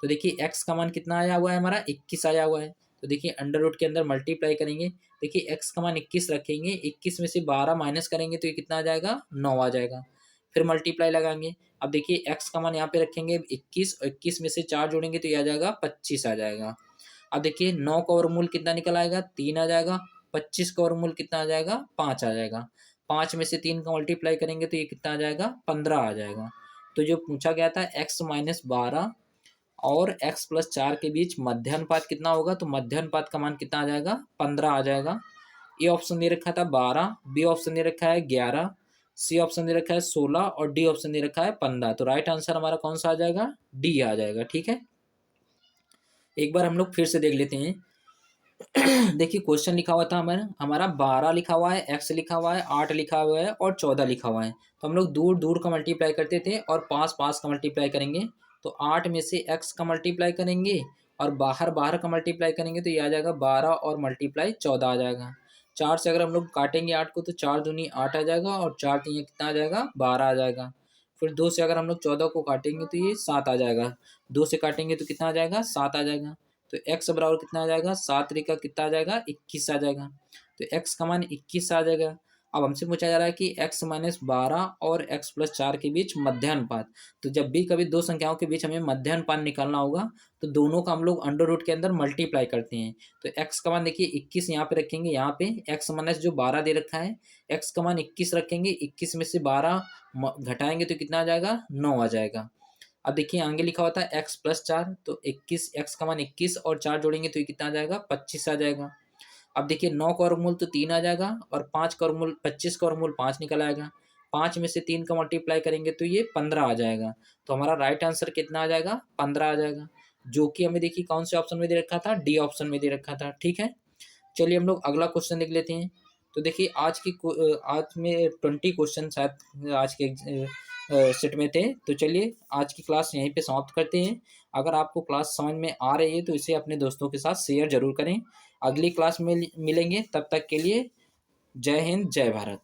तो देखिए x का मान कितना आया हुआ है हमारा 21 आया हुआ है। तो देखिए अंडर रूट के अंदर मल्टीप्लाई करेंगे। देखिए x का मान 21 रखेंगे, 21 में से 12 माइनस करेंगे तो ये कितना आ जाएगा 9 आ जाएगा। फिर मल्टीप्लाई लगाएंगे। अब देखिए x का मान यहाँ पे रखेंगे 21 और 21 में से 4 जोड़ेंगे तो ये आ जाएगा 25 आ जाएगा। अब देखिए 9 का वर्गमूल कितना निकल आएगा 3 आ जाएगा। 25 का वर्गमूल कितना आ जाएगा 5 आ जाएगा। 5 में से 3 का मल्टीप्लाई करेंगे तो ये कितना आ जाएगा 15 आ जाएगा। तो जो पूछा गया था x माइनस 12 और x प्लस 4 के बीच मध्यानुपात कितना होगा, तो मध्यानुपात का मान कितना आ जाएगा 15 आ जाएगा। ए ऑप्शन दे रखा था 12, बी ऑप्शन दे रखा है 11, सी ऑप्शन दे रखा है 16 और डी ऑप्शन दे रखा है 15। तो राइट आंसर हमारा कौन सा आ जाएगा डी आ जाएगा, ठीक है। एक बार हम लोग फिर से देख लेते हैं। देखिए क्वेश्चन लिखा हुआ था हमारा 12 लिखा हुआ है, x लिखा हुआ है, 8 लिखा हुआ है और 14 लिखा हुआ है। तो हम लोग दूर दूर का मल्टीप्लाई करते थे और पास पास का मल्टीप्लाई करेंगे। तो 8 में से x का मल्टीप्लाई करेंगे और बाहर बाहर का मल्टीप्लाई करेंगे तो ये आ जाएगा 12 और मल्टीप्लाई 14 आ जाएगा। 4 से अगर हम लोग काटेंगे 8 को तो 4 दूनी 8 आ जाएगा और 4 तीन कितना आ जाएगा 12 आ जाएगा। फिर 2 से अगर हम लोग 14 को काटेंगे तो ये 7 आ जाएगा। 2 से काटेंगे तो कितना आ जाएगा 7 आ जाएगा। तो x बराबर कितना आ जाएगा 7 त्रिका कितना आ जाएगा 21 आ जाएगा। तो x का मान 21 आ जाएगा। अब हमसे पूछा जा रहा है कि x माइनस 12 और x प्लस 4 के बीच मध्यानुपात। तो जब भी कभी दो संख्याओं के बीच हमें मध्यानुपात निकालना होगा तो दोनों का हम लोग अंडर रूट के अंदर मल्टीप्लाई करते हैं। तो x का मान देखिए 21 यहाँ पे रखेंगे, यहाँ पे x माइनस जो 12 दे रखा है x का मान 21 रखेंगे, 21 में से 12 घटाएंगे तो कितना आ जाएगा 9 आ जाएगा। अब देखिए आगे लिखा हुआ था x प्लस 4, तो 21 x का मान 21 और 4 जोड़ेंगे तो ये कितना आ जाएगा 25 आ जाएगा। अब देखिए 9 का वर्गमूल तो 3 आ जाएगा और 5 का वर्गमूल 25 का वर्गमूल 5 निकल आएगा। 5 में से 3 का मल्टीप्लाई करेंगे तो ये 15 आ जाएगा। तो हमारा राइट आंसर कितना आ जाएगा 15 आ जाएगा, जो कि हमें देखिए कौन से ऑप्शन में दे रखा था डी ऑप्शन में दे रखा था, ठीक है। चलिए हम लोग अगला क्वेश्चन देख लेते हैं। तो देखिए आज में 20 क्वेश्चन शायद आज के सेट में थे। तो चलिए आज की क्लास यहीं पे समाप्त करते हैं। अगर आपको क्लास समझ में आ रही है तो इसे अपने दोस्तों के साथ शेयर जरूर करें। अगली क्लास में मिलेंगे, तब तक के लिए जय हिंद जय भारत।